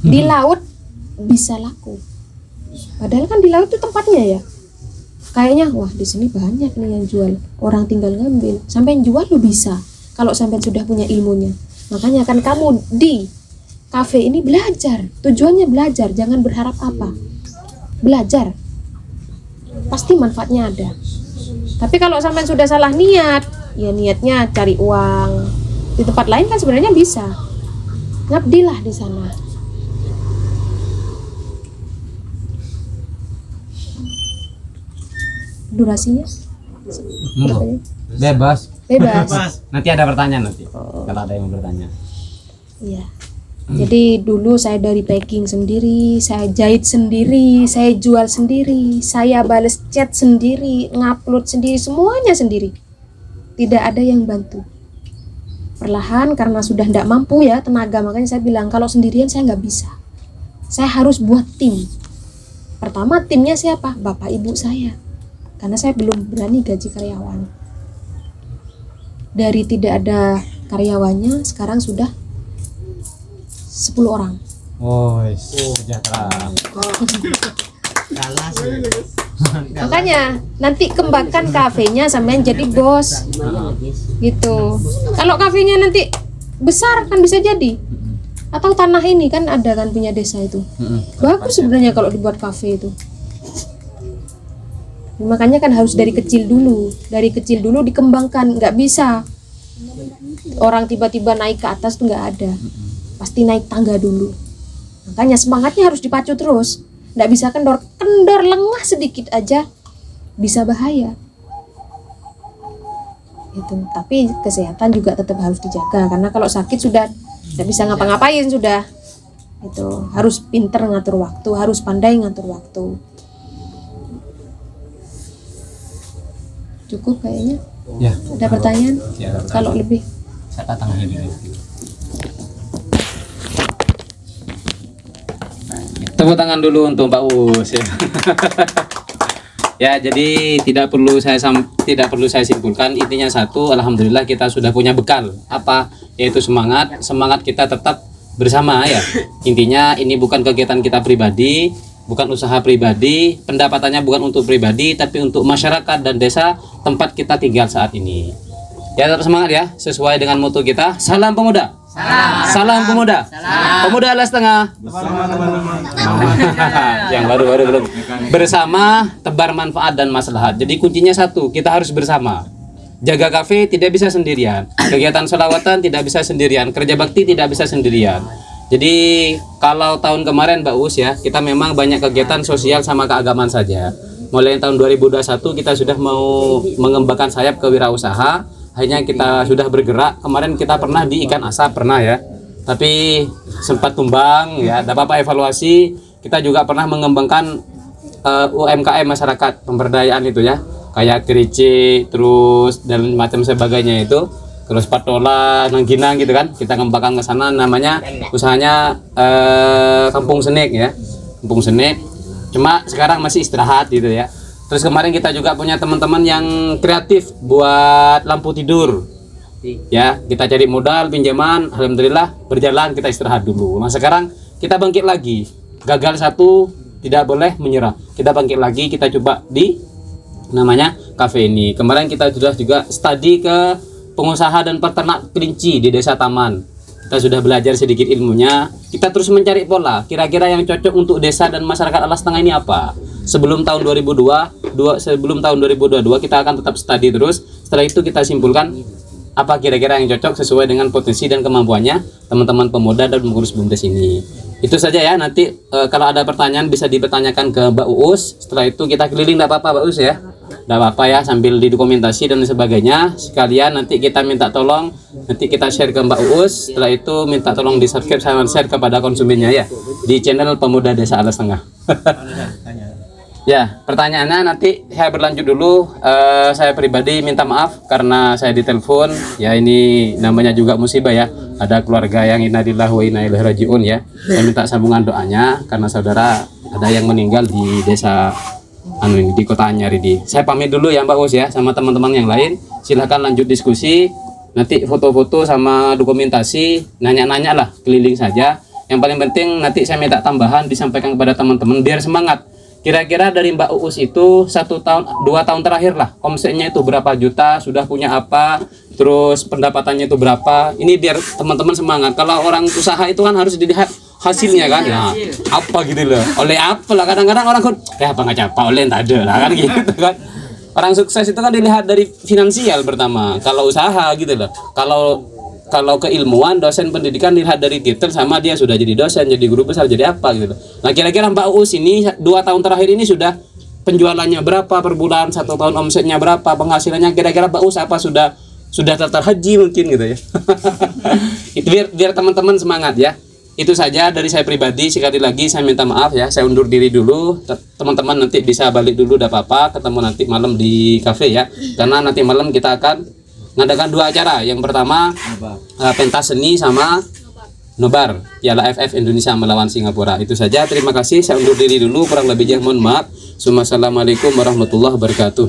di laut bisa laku. Padahal kan di laut itu tempatnya ya. Kayaknya wah di sini banyak nih yang jual, orang tinggal ngambil. Sampai jual lo bisa kalau sampai sudah punya ilmunya. Makanya kan kamu di kafe ini belajar, tujuannya belajar, jangan berharap apa. Belajar. Pasti manfaatnya ada. Tapi kalau sampai sudah salah niat, ya niatnya cari uang. Di tempat lain kan sebenarnya bisa. Ngabdilah di sana. Durasinya? Berapa ya? Bebas. Bebas. Nanti ada pertanyaan nanti. Kalau ada yang mau bertanya. Iya. Jadi dulu saya dari packing sendiri, saya jahit sendiri, saya jual sendiri, saya bales chat sendiri, ngupload sendiri, semuanya sendiri. Tidak ada yang bantu. Perlahan karena sudah tidak mampu ya tenaga, makanya saya bilang kalau sendirian saya nggak bisa. Saya harus buat tim. Pertama timnya siapa? Bapak ibu saya. Karena saya belum berani gaji karyawan. Dari tidak ada karyawannya sekarang sudah 10 orang. Oh, sejahtera. Kalah sih. Makanya nanti kembangkan kafenya sampean jadi bos gitu. Kalau kafenya nanti besar kan bisa jadi. Atau tanah ini kan ada kan punya desa itu. Bagus sebenarnya kalau dibuat kafe itu. Makanya kan harus dari kecil dulu. Dari kecil dulu dikembangkan. Nggak bisa orang tiba-tiba naik ke atas tuh nggak ada. Pasti naik tangga dulu. Makanya semangatnya harus dipacu terus. Nggak bisa kendor lengah sedikit aja bisa bahaya. Itu. Tapi kesehatan juga tetap harus dijaga karena kalau sakit sudah nggak bisa ngapa-ngapain sudah. Itu harus pinter ngatur waktu, harus pandai ngatur waktu. Cukup kayaknya. Ya. Ada pertanyaan? Ya, ada pertanyaan. Kalau lebih. Saya tangannya dulu. Tepuk tangan dulu untuk Pak Us ya. Ya, jadi tidak perlu saya simpulkan, intinya satu, alhamdulillah kita sudah punya bekal apa yaitu semangat kita tetap bersama ya. Intinya ini bukan kegiatan kita pribadi, bukan usaha pribadi, pendapatannya bukan untuk pribadi tapi untuk masyarakat dan desa tempat kita tinggal saat ini. Ya tetap semangat ya, sesuai dengan mutu kita. Salam pemuda. Salam pemuda. Pemuda Alas Tengah. Bersama teman-teman. Yang baru-baru belum. Bersama, tebar manfaat dan maslahat. Jadi kuncinya satu, kita harus bersama. Jaga kafe tidak bisa sendirian. Kegiatan sholawatan tidak bisa sendirian. Kerja bakti tidak bisa sendirian. Jadi kalau tahun kemarin Mbak Us ya, kita memang banyak kegiatan sosial sama keagamaan saja. Mulai tahun 2021 kita sudah mau mengembangkan sayap kewirausaha. Akhirnya kita sudah bergerak. Kemarin kita pernah di ikan asap pernah ya. Tapi sempat tumbang ya. Tidak apa-apa evaluasi. Kita juga pernah mengembangkan UMKM masyarakat pemberdayaan itu ya. Kayak kerici terus dan macam sebagainya itu, terus patola nangginang gitu kan, kita ngembangkan ke sana, namanya usahanya Kampung Senik ya, Kampung Senik. Cuma sekarang masih istirahat gitu ya. Terus kemarin kita juga punya teman-teman yang kreatif buat lampu tidur ya, kita cari modal pinjaman, alhamdulillah berjalan, kita istirahat dulu. Nah sekarang kita bangkit lagi, gagal satu tidak boleh menyerah, kita bangkit lagi, kita coba di namanya kafe ini. Kemarin kita sudah juga studi ke pengusaha dan peternak kelinci di Desa Taman. Kita sudah belajar sedikit ilmunya. Kita terus mencari pola kira-kira yang cocok untuk desa dan masyarakat Alas Tengah ini apa. Sebelum tahun 2022 kita akan tetap studi terus. Setelah itu kita simpulkan apa kira-kira yang cocok sesuai dengan potensi dan kemampuannya teman-teman pemuda dan pengurus BUMDes ini. Itu saja ya, nanti kalau ada pertanyaan bisa dipertanyakan ke Mbak Uus. Setelah itu kita keliling, tidak apa-apa Mbak Uus ya, tidak apa-apa ya, sambil didokumentasi dan sebagainya. Sekalian nanti kita minta tolong, nanti kita share ke Mbak Uus. Setelah itu minta tolong di subscribe sama share kepada konsumennya ya, di channel Pemuda Desa Alas Tengah. Ya, pertanyaannya nanti saya berlanjut dulu. Saya pribadi minta maaf karena saya ditelepon. Ya ini namanya juga musibah ya. Ada keluarga yang innalillahi wa inna ilaihi rajiun ya. Saya minta sambungan doanya karena saudara ada yang meninggal di desa di Kota Anyar ini. Saya pamit dulu ya Mbak Us ya, sama teman-teman yang lain. Silahkan lanjut diskusi. Nanti foto-foto sama dokumentasi, nanya-nanya lah, keliling saja. Yang paling penting nanti saya minta tambahan disampaikan kepada teman-teman biar semangat. Kira-kira dari Mbak Uus itu 1 tahun 2 tahun terakhir lah, omsetnya itu berapa juta, sudah punya apa, terus pendapatannya itu berapa. Ini biar teman-teman semangat. Kalau orang usaha itu kan harus dilihat hasilnya kan, ya apa gitu loh, oleh apa lah. Kadang-kadang orang kan apa nggak capa oleh tak ada lah kan gitu kan. Orang sukses itu kan dilihat dari finansial pertama kalau usaha gitu loh. Kalau keilmuan dosen pendidikan dilihat dari titel sama dia sudah jadi dosen, jadi guru besar, jadi apa gitu. Nah kira-kira Mbak Uus ini 2 tahun terakhir ini sudah penjualannya berapa per bulan, 1 tahun omsetnya berapa, penghasilannya kira-kira Mbak Uus apa sudah daftar haji mungkin gitu ya. Itu biar teman-teman semangat ya. Itu saja dari saya pribadi. Sekali lagi saya minta maaf ya, saya undur diri dulu. Teman-teman nanti bisa balik dulu, tidak apa-apa, ketemu nanti malam di kafe ya. Karena nanti malam kita akan ngadakan 2 acara. Yang pertama pentas seni sama nobar Piala AFF Indonesia melawan Singapura. Itu saja, terima kasih. Saya undur diri dulu, kurang lebihnya mohon maaf. Assalamualaikum warahmatullahi wabarakatuh.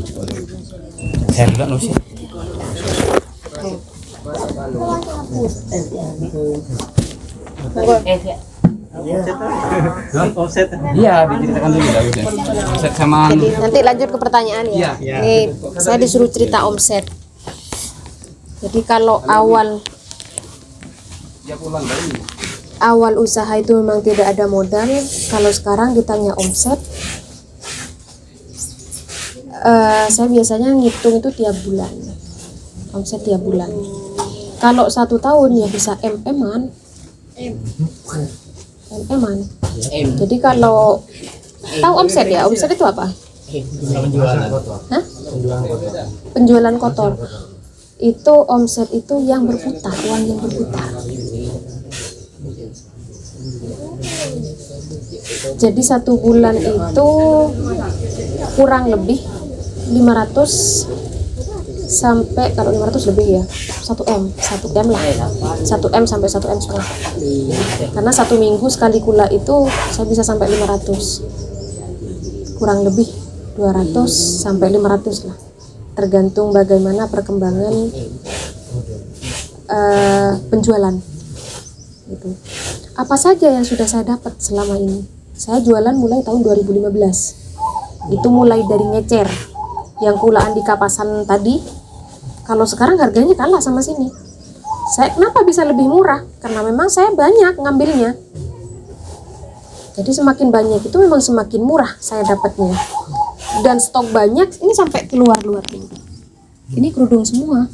Iya, diceritakan dulu dah. Omset sama Jadi nanti lanjut ke pertanyaan ya. Ini saya disuruh cerita omset. Jadi kalau awal usaha itu memang tidak ada modal. Kalau sekarang ditanya omset, saya biasanya ngitung itu tiap bulan, omset tiap bulan. Kalau 1 tahun ya bisa MM-an. Jadi kalau tahu omset ya, omset itu apa? Hah? Penjualan kotor. Itu omset itu yang berputar, uang yang berputar. Jadi 1 bulan itu kurang lebih 500 sampai, kalau 500 lebih ya 1M lah, 1M sampai 1M setengah. Karena 1 minggu sekali kula itu saya bisa sampai 500, kurang lebih 200 sampai 500 lah, tergantung bagaimana perkembangan penjualan gitu. Apa saja yang sudah saya dapat selama ini? Saya jualan mulai tahun 2015. Itu mulai dari ngecer yang kulaan di kapasan tadi. Kalau sekarang harganya kalah sama sini. Saya kenapa bisa lebih murah? Karena memang saya banyak ngambilnya. Jadi semakin banyak itu memang semakin murah saya dapatnya. Dan stok banyak ini sampai keluar-luar ini. Ini kerudung semua.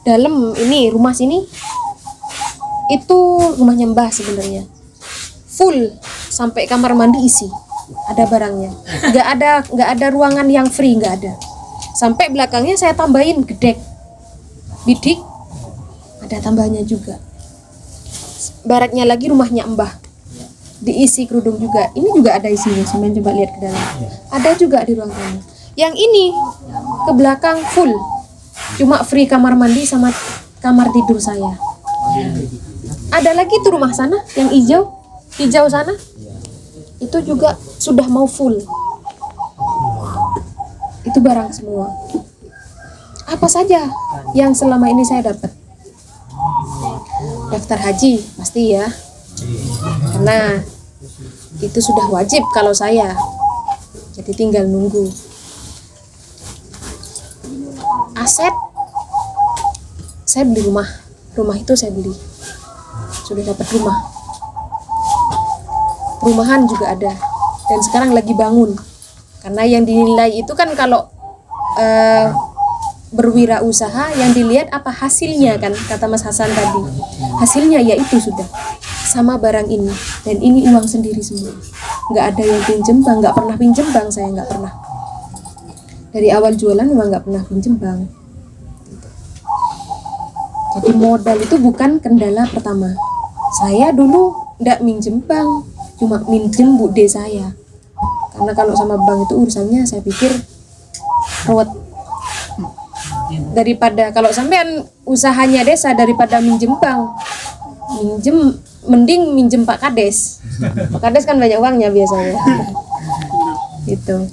Dalam ini rumah sini itu rumahnya Mbah sebenarnya. Full sampai kamar mandi isi. Ada barangnya. Nggak ada ruangan yang free, nggak ada. Sampai belakangnya saya tambahin gedek. Bidik ada tambahannya juga. Baratnya lagi rumahnya Mbah. Diisi kerudung juga. Ini juga ada isinya. Sampai coba lihat ke dalam. Ada juga di ruang tamu. Yang ini ke belakang full. Cuma free kamar mandi sama kamar tidur saya. Ada lagi tuh rumah sana yang hijau sana. Itu juga sudah mau full. Itu barang semua. Apa saja yang selama ini saya dapat? Daftar haji pasti ya. Karena itu sudah wajib kalau saya. Jadi tinggal nunggu. Aset, saya beli rumah. Rumah itu saya beli. Sudah dapat rumah. Perumahan juga ada. Dan sekarang lagi bangun. Karena yang dinilai itu kan kalau berwirausaha yang dilihat apa hasilnya kan, kata Mas Hasan tadi. Hasilnya yaitu sudah sama barang ini. Dan ini uang sendiri semua. Nggak ada yang pinjem bang, nggak pernah pinjem bang, saya nggak pernah. Dari awal jualan memang nggak pernah pinjem bang. Jadi modal itu bukan kendala pertama. Saya dulu nggak minjem bang, cuma minjem bude saya. Karena kalau sama bank itu urusannya saya pikir ruwet. Daripada kalau sampean usahanya desa daripada minjem bank, mending minjem Pak Kades. Pak Kades kan banyak uangnya biasanya. Gitu.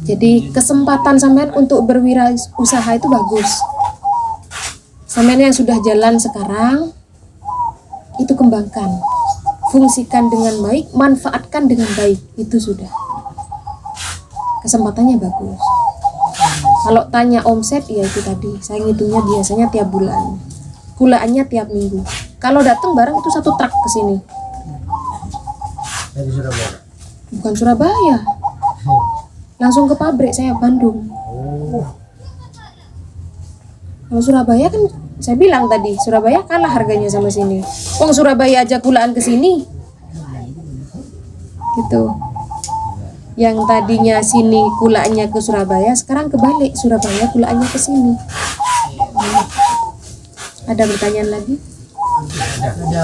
Jadi kesempatan sampean untuk berwirausaha itu bagus. Sampean yang sudah jalan sekarang itu kembangkan. Fungsikan dengan baik, manfaatkan dengan baik, itu sudah. Kesempatannya bagus. Kalau tanya omset, ya itu tadi, saya ngitungnya biasanya tiap bulan. Gulaannya tiap minggu. Kalau datang barang itu 1 truk ke sini. Dari Surabaya. Bukan Surabaya. Langsung ke pabrik saya Bandung. Kalau Surabaya kan saya bilang tadi, Surabaya kalah harganya sama sini. Wong Surabaya aja gulaan ke sini. Gitu. Yang tadinya sini gulaannya ke Surabaya, sekarang kebalik, Surabaya gulaannya ke sini. Ada pertanyaan lagi? Ada.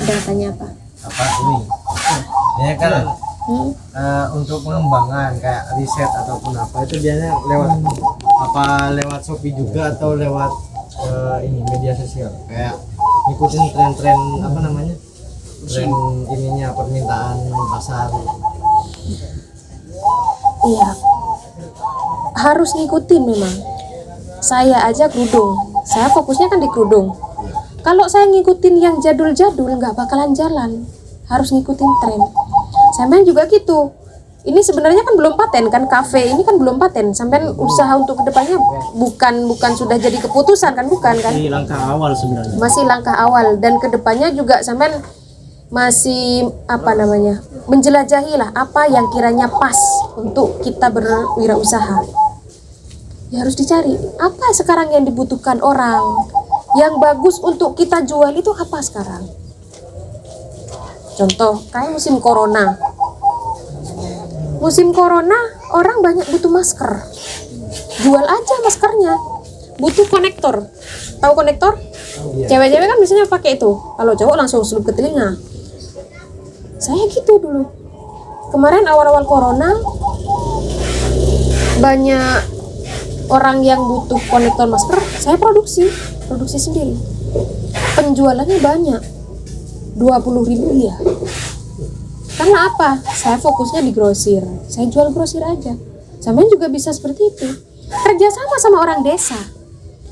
Ada tanya apa? Apa ini? Ya kan untuk pengembangan kayak riset ataupun apa itu biasanya lewat Shopee juga atau lewat ini media sosial kayak ngikutin tren-tren apa namanya? Tren ininya permintaan pasar. Iya. Harus ngikutin memang. Saya aja kerudung. Saya fokusnya kan di kerudung. Kalau saya ngikutin yang jadul-jadul nggak bakalan jalan. Harus ngikutin tren. Sampean juga gitu. Ini sebenarnya kan belum paten kan, kafe ini kan belum paten. Sampean usaha untuk kedepannya bukan sudah jadi keputusan kan, bukan kan? Ini langkah awal sebenarnya. Masih langkah awal dan kedepannya juga sampean masih menjelajahi lah apa yang kiranya pas untuk kita berwirausaha. Ya harus dicari apa sekarang yang dibutuhkan orang, yang bagus untuk kita jual itu apa sekarang. Contoh kayak musim corona orang banyak butuh masker, jual aja maskernya. Butuh konektor, tahu konektor? Cewek-cewek kan biasanya pakai itu, kalau cowok langsung selip ke telinga. Saya gitu dulu. Kemarin awal-awal corona banyak orang yang butuh konektor masker, saya produksi sendiri. Penjualannya banyak, 20.000 ya. Karena apa? Saya fokusnya di grosir, saya jual grosir aja. Sampean juga bisa seperti itu, kerja sama orang desa.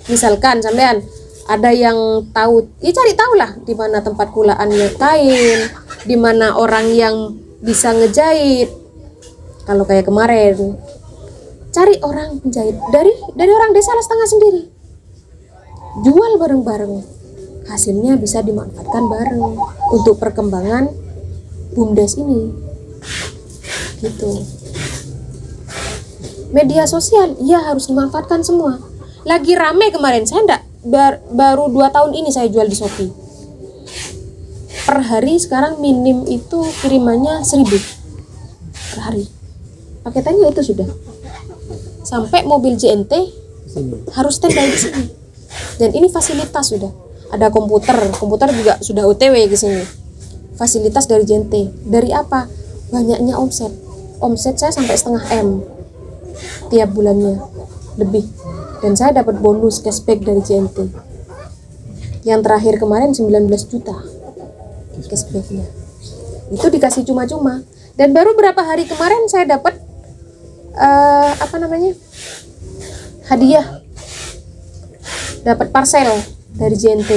Misalkan sampean ada yang tahu, ya cari tahu lah di mana tempat gulaannya kain, di mana orang yang bisa ngejahit. Kalau kayak kemarin, cari orang penjahit dari orang desa Lastanga sendiri. jual bareng-bareng, hasilnya bisa dimanfaatkan bareng untuk perkembangan BUMDes ini gitu. Media sosial ya harus dimanfaatkan semua. Lagi rame kemarin, saya enggak baru 2 tahun ini saya jual di Shopee. Per hari sekarang minim itu kirimannya 1.000 per hari. Paketannya itu sudah. Sampai mobil JNT harus standby di sini. Dan ini fasilitas sudah. Ada komputer juga sudah OTW ke sini. Fasilitas dari JNT. Dari apa? Banyaknya omset. Omset saya sampai 0,5 M tiap bulannya lebih. Dan saya dapat bonus cashback dari JNT. Yang terakhir kemarin 19 juta cashbacknya. Itu dikasih cuma-cuma. Dan baru berapa hari kemarin saya dapat hadiah, dapat parcel dari JNT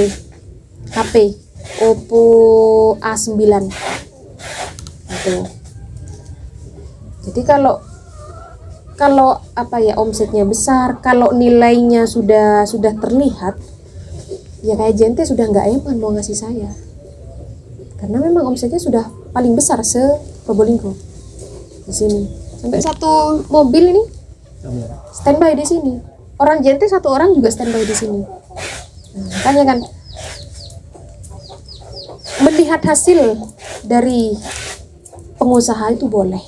HP Oppo A9 itu. Jadi kalau omsetnya besar, kalau nilainya sudah terlihat, ya kayak JNT sudah nggak eman mau ngasih saya, karena memang omsetnya sudah paling besar se Probolinggo di sini. Sampai 1 mobil ini standby di sini. Orang JNT 1 orang juga standby di sini. Nah, makanya kan melihat hasil dari pengusaha itu boleh,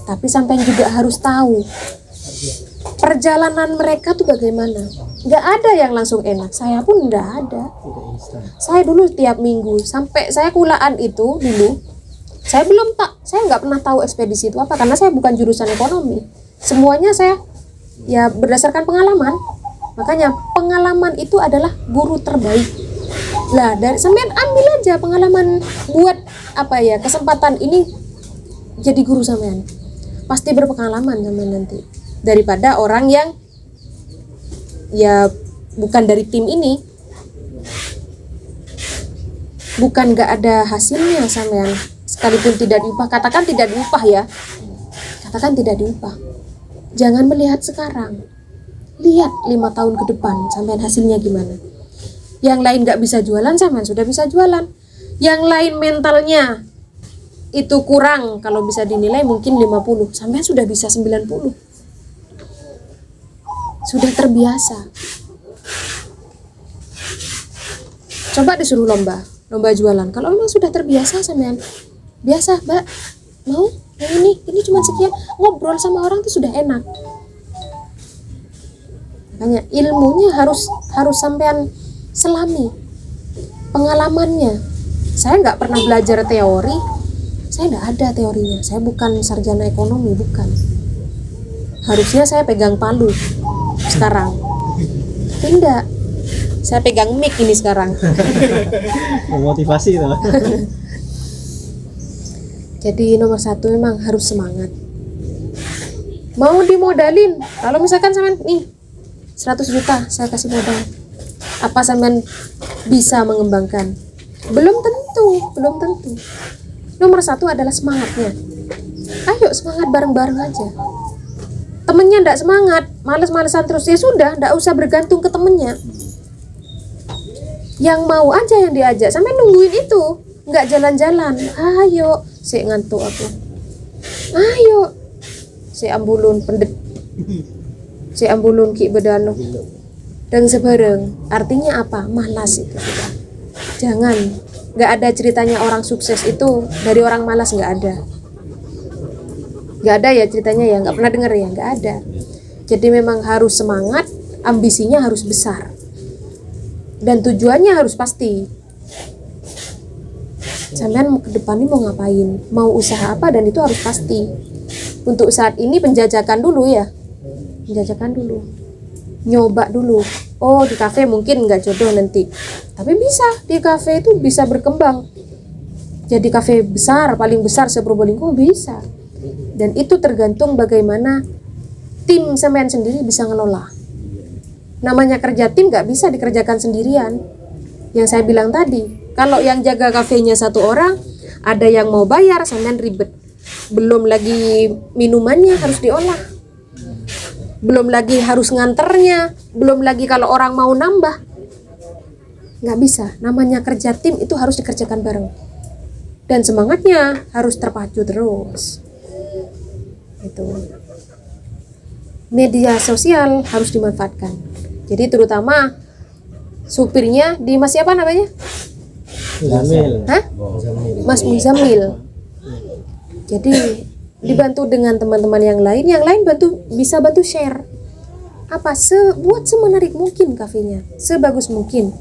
tapi sampai juga harus tahu perjalanan mereka tuh bagaimana. Nggak ada yang langsung enak. Saya pun nggak ada. Saya dulu tiap minggu sampai saya kulaan itu dulu. Saya nggak pernah tahu ekspedisi itu apa, karena saya bukan jurusan ekonomi. Semuanya saya ya berdasarkan pengalaman. Makanya pengalaman itu adalah guru terbaik. Lah, dari sampean ambil aja pengalaman buat kesempatan ini jadi guru sampean. Pasti berpengalaman sampean nanti. Daripada orang yang ya bukan dari tim ini. Bukan nggak ada hasilnya sampean. Sekalipun tidak diupah, katakan tidak diupah ya. Katakan tidak diupah. Jangan melihat sekarang. Lihat 5 tahun ke depan sampean hasilnya gimana. Yang lain nggak bisa jualan, sampean sudah bisa jualan. Yang lain mentalnya itu kurang, kalau bisa dinilai mungkin 50, sampean sudah bisa 90. Sudah terbiasa. Coba disuruh lomba jualan. Kalau memang sudah terbiasa sampean, biasa, Mbak, mau yang ini cuma sekian, ngobrol sama orang itu sudah enak. Makanya ilmunya harus sampean selami, pengalamannya. Saya nggak pernah belajar teori, saya nggak ada teorinya. Saya bukan sarjana ekonomi, bukan. Harusnya saya pegang palu sekarang, tapi enggak. Saya pegang mic ini sekarang. Memotivasi gitu. Jadi nomor 1 memang harus semangat. Mau dimodalin, kalau misalkan sampean nih 100 juta saya kasih modal, apa sampean bisa mengembangkan? Belum tentu. Nomor 1 adalah semangatnya. Ayo semangat bareng-bareng aja. Temennya ndak semangat, males-malesan terus, ya sudah, ndak usah bergantung ke temennya. Yang mau aja yang diajak, sampai nungguin itu, nggak jalan-jalan. Ayo, si ngantuk aku. Ayo, si ambulun pendet, si ambulun ki bedano, dan sebareng. Artinya apa? Malas itu sudah. Jangan, nggak ada ceritanya orang sukses itu dari orang malas, nggak ada. Nggak ada ya ceritanya ya, nggak pernah denger ya, nggak ada. Jadi memang harus semangat, ambisinya harus besar. Dan tujuannya harus pasti. Sampean ke depan ini mau ngapain, mau usaha apa, dan itu harus pasti. Untuk saat ini penjajakan dulu ya, nyoba dulu. Oh, di kafe mungkin nggak jodoh nanti, tapi bisa di kafe itu bisa berkembang jadi kafe besar, paling besar se-Probolinggo bisa. Dan itu tergantung bagaimana tim sampean sendiri bisa ngelola. Namanya kerja tim nggak bisa dikerjakan sendirian. Yang saya bilang tadi, kalau yang jaga kafenya 1 orang, ada yang mau bayar, sampean ribet. Belum lagi minumannya harus diolah, belum lagi harus nganternya, belum lagi kalau orang mau nambah, Nggak bisa. Namanya kerja tim itu harus dikerjakan bareng. Dan semangatnya harus terpacu terus. Itu. Media sosial harus dimanfaatkan. Jadi terutama supirnya di Mas siapa namanya? Zamil. Hah? Mas Muzamil. Jadi dibantu dengan teman-teman yang lain bisa bantu share. Buat semenarik mungkin kafenya, sebagus mungkin.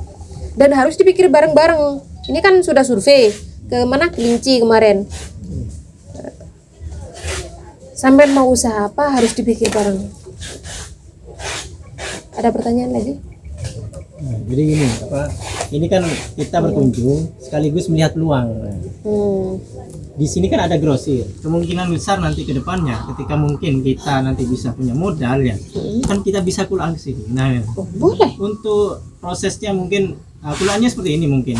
Dan harus dipikir bareng-bareng. Ini kan sudah survei ke mana Kelinci kemarin. Sampai mau usaha apa harus dipikir bareng. Ada pertanyaan lagi? Nah, jadi gini, ini kan kita berkunjung sekaligus melihat peluang. Di sini kan ada grosir. Kemungkinan besar nanti ke depannya ketika mungkin kita nanti bisa punya modal ya, kan kita bisa kulaan ke sini. Nah, Boleh. untuk prosesnya mungkin kulaannya seperti ini mungkin.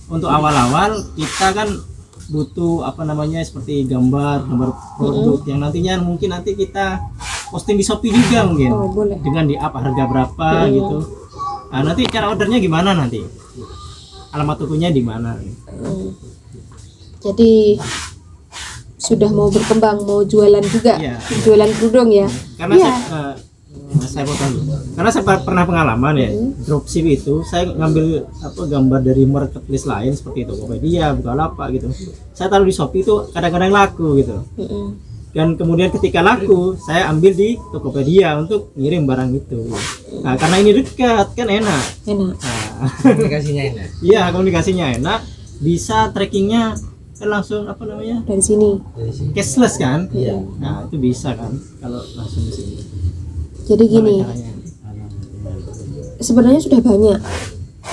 Untuk awal-awal kita kan butuh seperti gambar produk yang nantinya mungkin nanti kita posting di Shopee juga mungkin. Oh, boleh. Dengan di up harga berapa gitu. Nah, nanti cara ordernya gimana nanti? Alamat tokonya di mana? Jadi sudah mau berkembang, mau jualan juga, Iya. jualan kerudung ya. Karena Iya. saya potong dulu. Karena saya pernah pengalaman ya, dropship itu saya ngambil gambar dari marketplace lain seperti Tokopedia, Bukalapak gitu. Saya taruh di Shopee itu kadang-kadang laku gitu. Dan kemudian ketika laku, saya ambil di Tokopedia untuk ngirim barang itu. Nah, karena ini dekat kan enak. Enak. Nah, Komunikasinya enak. iya, komunikasinya enak, bisa trackingnya kan langsung Dari sini. cashless kan? Iya. Nah, itu bisa kan kalau langsung di sini. Jadi gini, sebenarnya sudah banyak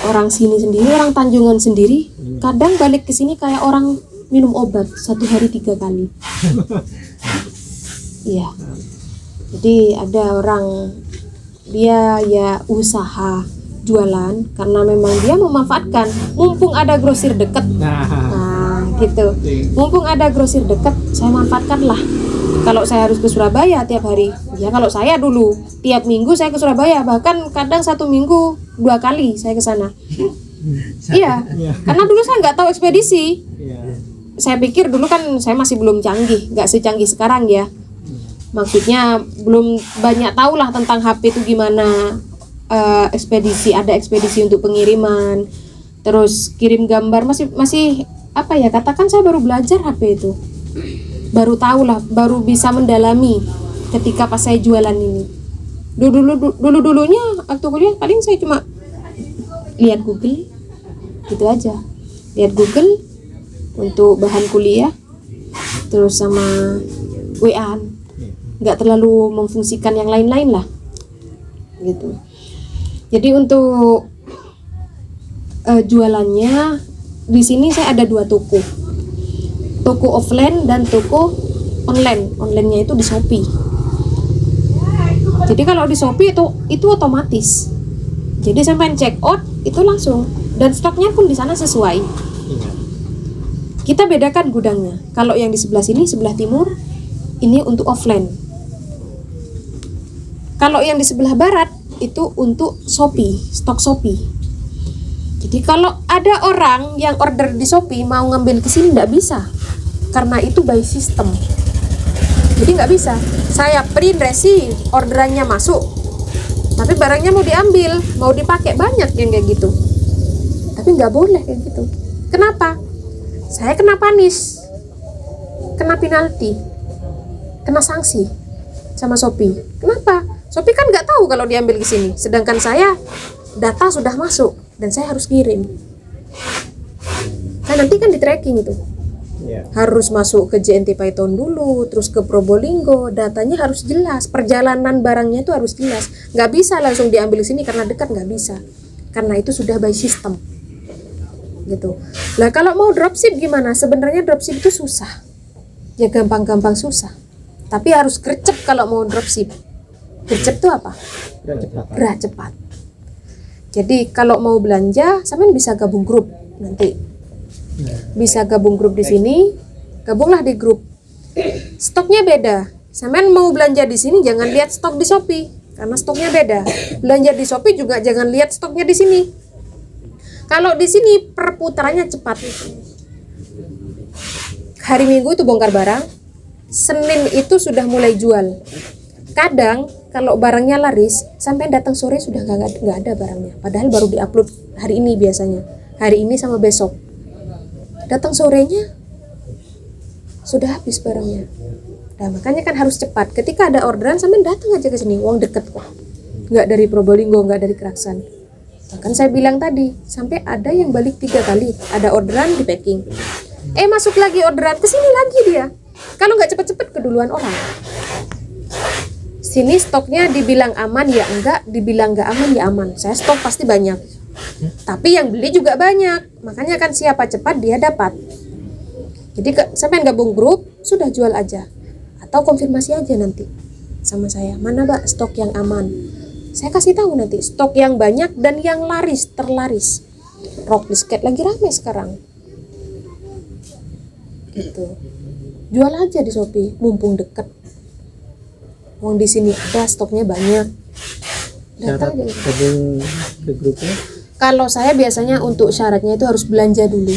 orang sini sendiri, orang Tanjungan sendiri, kadang balik ke sini kayak orang minum obat 1 hari 3 kali. Iya. Jadi ada orang dia ya usaha jualan karena memang dia memanfaatkan mumpung ada grosir dekat. Nah, gitu. Mumpung ada grosir dekat, saya manfaatkanlah. Kalau saya harus ke Surabaya tiap hari, ya kalau saya dulu tiap minggu saya ke Surabaya, bahkan kadang 1 minggu 2 kali saya ke sana. Iya, karena dulu saya nggak tahu ekspedisi. Iya. Saya pikir dulu kan saya masih belum canggih, nggak secanggih sekarang ya. Maksudnya belum banyak tahu lah tentang HP itu gimana. Ekspedisi, ada ekspedisi untuk pengiriman, terus kirim gambar, masih apa ya, katakan saya baru belajar HP itu, baru tahu lah, baru bisa mendalami ketika pas saya jualan ini. Dulunya waktu kuliah paling saya cuma lihat Google gitu aja, lihat Google untuk bahan kuliah, terus sama WA, nggak terlalu memfungsikan yang lain-lain lah gitu. Jadi untuk jualannya di sini saya ada 2 toko offline dan toko online. Onlinenya itu di Shopee. Jadi kalau di Shopee itu otomatis. Jadi sampai check out itu langsung, dan stoknya pun di sana sesuai. Kita bedakan gudangnya. Kalau yang di sebelah sini, sebelah timur, ini untuk offline. Kalau yang di sebelah barat itu untuk Shopee, stok Shopee. Jadi kalau ada orang yang order di Shopee mau ngambil ke sini nggak bisa, karena itu by system. Jadi nggak bisa. Saya print resi, orderannya masuk, tapi barangnya mau diambil, mau dipakai, banyak yang kayak gitu. Tapi nggak boleh kayak gitu. Kenapa? Saya kena panis, kena penalti, kena sanksi sama Shopee. Kenapa? Shopee kan nggak tahu kalau diambil ke sini, sedangkan saya data sudah masuk dan saya harus kirim. Kan nanti kan di tracking itu, harus masuk ke JNT Python dulu, terus ke Probolinggo, datanya harus jelas, perjalanan barangnya itu harus jelas. Nggak bisa langsung diambil ke sini karena dekat, nggak bisa, karena itu sudah by system. Gitu. Lah kalau mau dropship gimana? Sebenarnya dropship itu susah, ya gampang-gampang susah, tapi harus gercep kalau mau dropship. Gercep itu apa? Gerak cepat. Jadi kalau mau belanja, sampean bisa gabung grup nanti. Bisa gabung grup di sini, gabunglah di grup. Stoknya beda. Sampean mau belanja di sini jangan lihat stok di Shopee karena stoknya beda. Belanja di Shopee juga jangan lihat stoknya di sini. Kalau di sini perputarannya cepat. Hari Minggu itu bongkar barang, Senin itu sudah mulai jual. Kadang kalau barangnya laris, sampai datang sore sudah nggak ada barangnya. Padahal baru diupload hari ini biasanya. Hari ini sama besok. Datang sorenya sudah habis barangnya. Nah, makanya kan harus cepat. Ketika ada orderan, sampai datang aja ke sini. Uang deket kok. Nggak dari Probolinggo, nggak dari Keraksan. Bahkan saya bilang tadi, sampai ada yang balik 3 kali. Ada orderan di packing. Masuk lagi orderan, ke sini lagi dia. Kalau nggak cepet-cepet keduluan orang. Sini stoknya dibilang aman ya enggak, dibilang nggak aman ya aman. Saya stok pasti banyak. Tapi yang beli juga banyak. Makanya kan siapa cepat dia dapat. Jadi sampai gabung grup, sudah jual aja. Atau konfirmasi aja nanti sama saya. Mana Mbak stok yang aman? Saya kasih tahu nanti stok yang banyak dan yang laris, terlaris. Rok bisket lagi rame sekarang. Gitu. Jual aja di Shopee, mumpung deket. Uang di sini ada, stoknya banyak. Datang aja. Gabung ke grupnya. Kalau saya biasanya untuk syaratnya itu harus belanja dulu.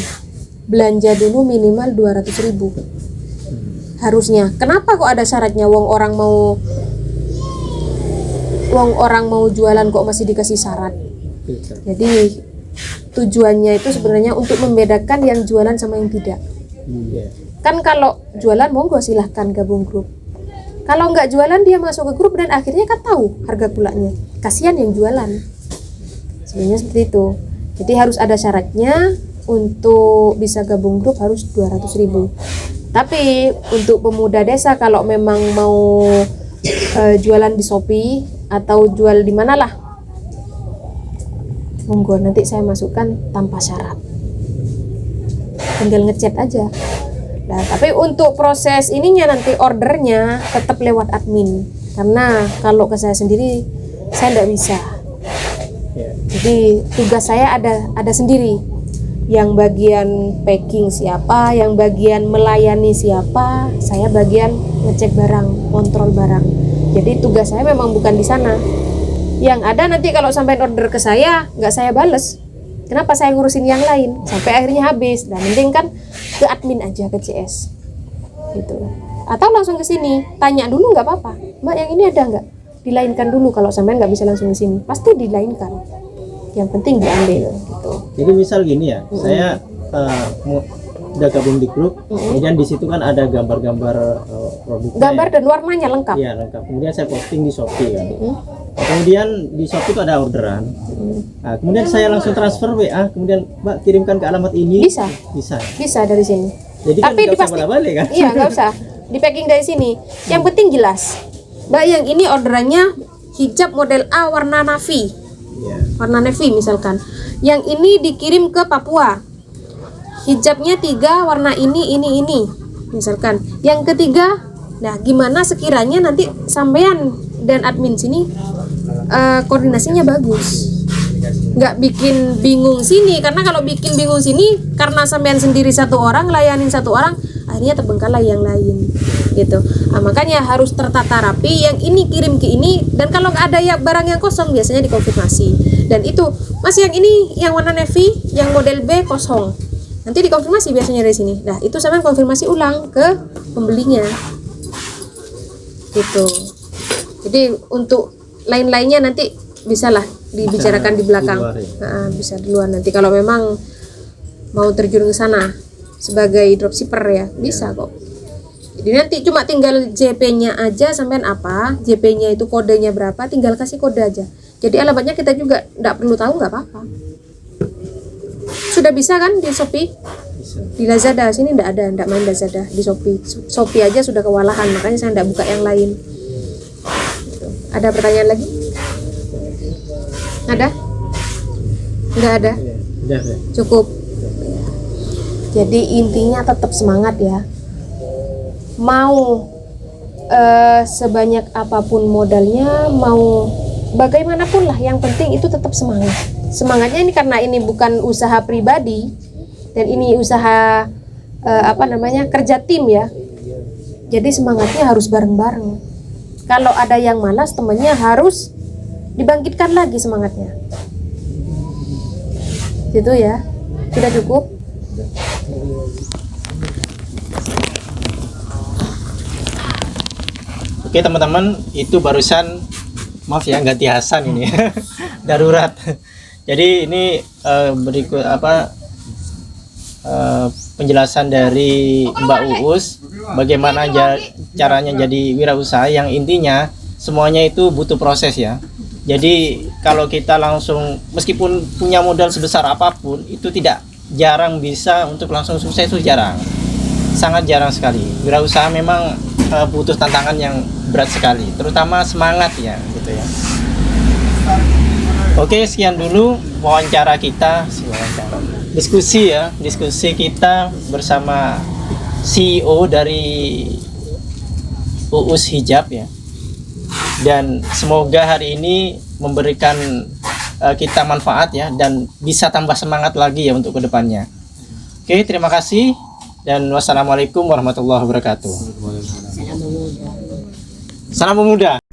Belanja dulu minimal 200.000. Harusnya. Kenapa kok ada syaratnya? Wong orang mau jualan kok masih dikasih syarat. Jadi tujuannya itu sebenarnya untuk membedakan yang jualan sama yang tidak. Kan kalau jualan monggo silahkan gabung grup. Kalau nggak jualan dia masuk ke grup dan akhirnya kan tahu harga gulanya. Kasihan yang jualan. Sebenarnya seperti itu. Jadi harus ada syaratnya. Untuk bisa gabung grup harus 200.000. Tapi untuk pemuda desa kalau memang mau jualan di Shopee atau jual di mana lah, monggo nanti saya masukkan tanpa syarat. Tinggal ngechat aja. Nah, tapi untuk proses ininya nanti ordernya tetap lewat admin. Karena kalau ke saya sendiri saya tidak bisa. Jadi tugas saya ada sendiri. Yang bagian packing siapa, yang bagian melayani siapa, saya bagian ngecek barang, kontrol barang. Jadi tugas saya memang bukan di sana. Yang ada nanti kalau sampai order ke saya, nggak saya bales. Kenapa saya ngurusin yang lain sampai akhirnya habis? Dan mending kan ke admin aja, ke CS gitu. Atau langsung ke sini, tanya dulu nggak apa-apa. Mbak yang ini ada nggak? Dilainkan dulu kalau sampai nggak bisa langsung ke sini, pasti dilainkan. Yang penting diambil gitu. Jadi misal gini ya, saya udah gabung di grup, kemudian di situ kan ada gambar-gambar produknya. Gambar dan warnanya lengkap. Iya lengkap. Kemudian saya posting di Shopee kan. Kemudian di Shopee itu ada orderan. Nah, kemudian saya langsung transfer WA, kemudian Mbak kirimkan ke alamat ini. Bisa. Bisa dari sini. Jadi tapi kan nggak usah bolak-balik kan? Iya nggak usah. Di packing dari sini. Yang penting jelas. Mbak yang ini orderannya hijab model A warna navy. Warna navy misalkan. Yang ini dikirim ke Papua. Hijabnya 3 warna ini misalkan. Yang ketiga, nah gimana sekiranya nanti sampean dan admin sini koordinasinya bagus. Nggak bikin bingung sini, karena kalau bikin bingung sini karena sampean sendiri satu orang layanin satu orang, akhirnya terbengkalai yang lain gitu. Nah, makanya harus tertata rapi, yang ini kirim ke ini, dan kalau nggak ada ya barang yang kosong biasanya dikonfirmasi. Dan itu masih yang ini yang warna navy, yang model B kosong, nanti dikonfirmasi biasanya dari sini. Nah itu sampean konfirmasi ulang ke pembelinya gitu. Jadi untuk lain-lainnya nanti bisalah dibicarakan di belakang. Bisa di luar nanti kalau memang mau terjun ke sana sebagai dropshipper ya, bisa kok. Jadi nanti cuma tinggal JP-nya aja sampean apa, JP-nya itu kodenya berapa, tinggal kasih kode aja. Jadi alamatnya kita juga enggak perlu tahu, nggak apa-apa. Sudah bisa kan di Shopee? Di Lazada sini enggak main Lazada, di Shopee. Shopee aja sudah kewalahan, makanya saya enggak buka yang lain. Ada pertanyaan lagi? Ada? Enggak ada? Cukup. Jadi intinya tetap semangat ya. Mau sebanyak apapun modalnya, mau bagaimanapun lah, yang penting itu tetap semangat. Semangatnya ini karena ini bukan usaha pribadi dan ini usaha kerja tim ya. Jadi semangatnya harus bareng-bareng. Kalau ada yang malas, temannya harus dibangkitkan lagi semangatnya. Gitu ya. Sudah cukup? Oke teman-teman, itu barusan maaf ya ganti Hasan ini darurat. Jadi ini berikut penjelasan dari Mbak Uus bagaimana caranya jadi wirausaha, yang intinya semuanya itu butuh proses ya. Jadi kalau kita langsung meskipun punya modal sebesar apapun itu jarang bisa untuk langsung sukses, itu jarang. Sangat jarang sekali. Wirausaha memang butuh tantangan yang berat sekali, terutama semangat ya gitu ya. Oke, sekian dulu wawancara kita, diskusi kita bersama CEO dari Uus Hijab ya. Dan semoga hari ini memberikan kita manfaat ya, dan bisa tambah semangat lagi ya untuk kedepannya. Oke, terima kasih dan wassalamualaikum warahmatullahi wabarakatuh. Salam pemuda.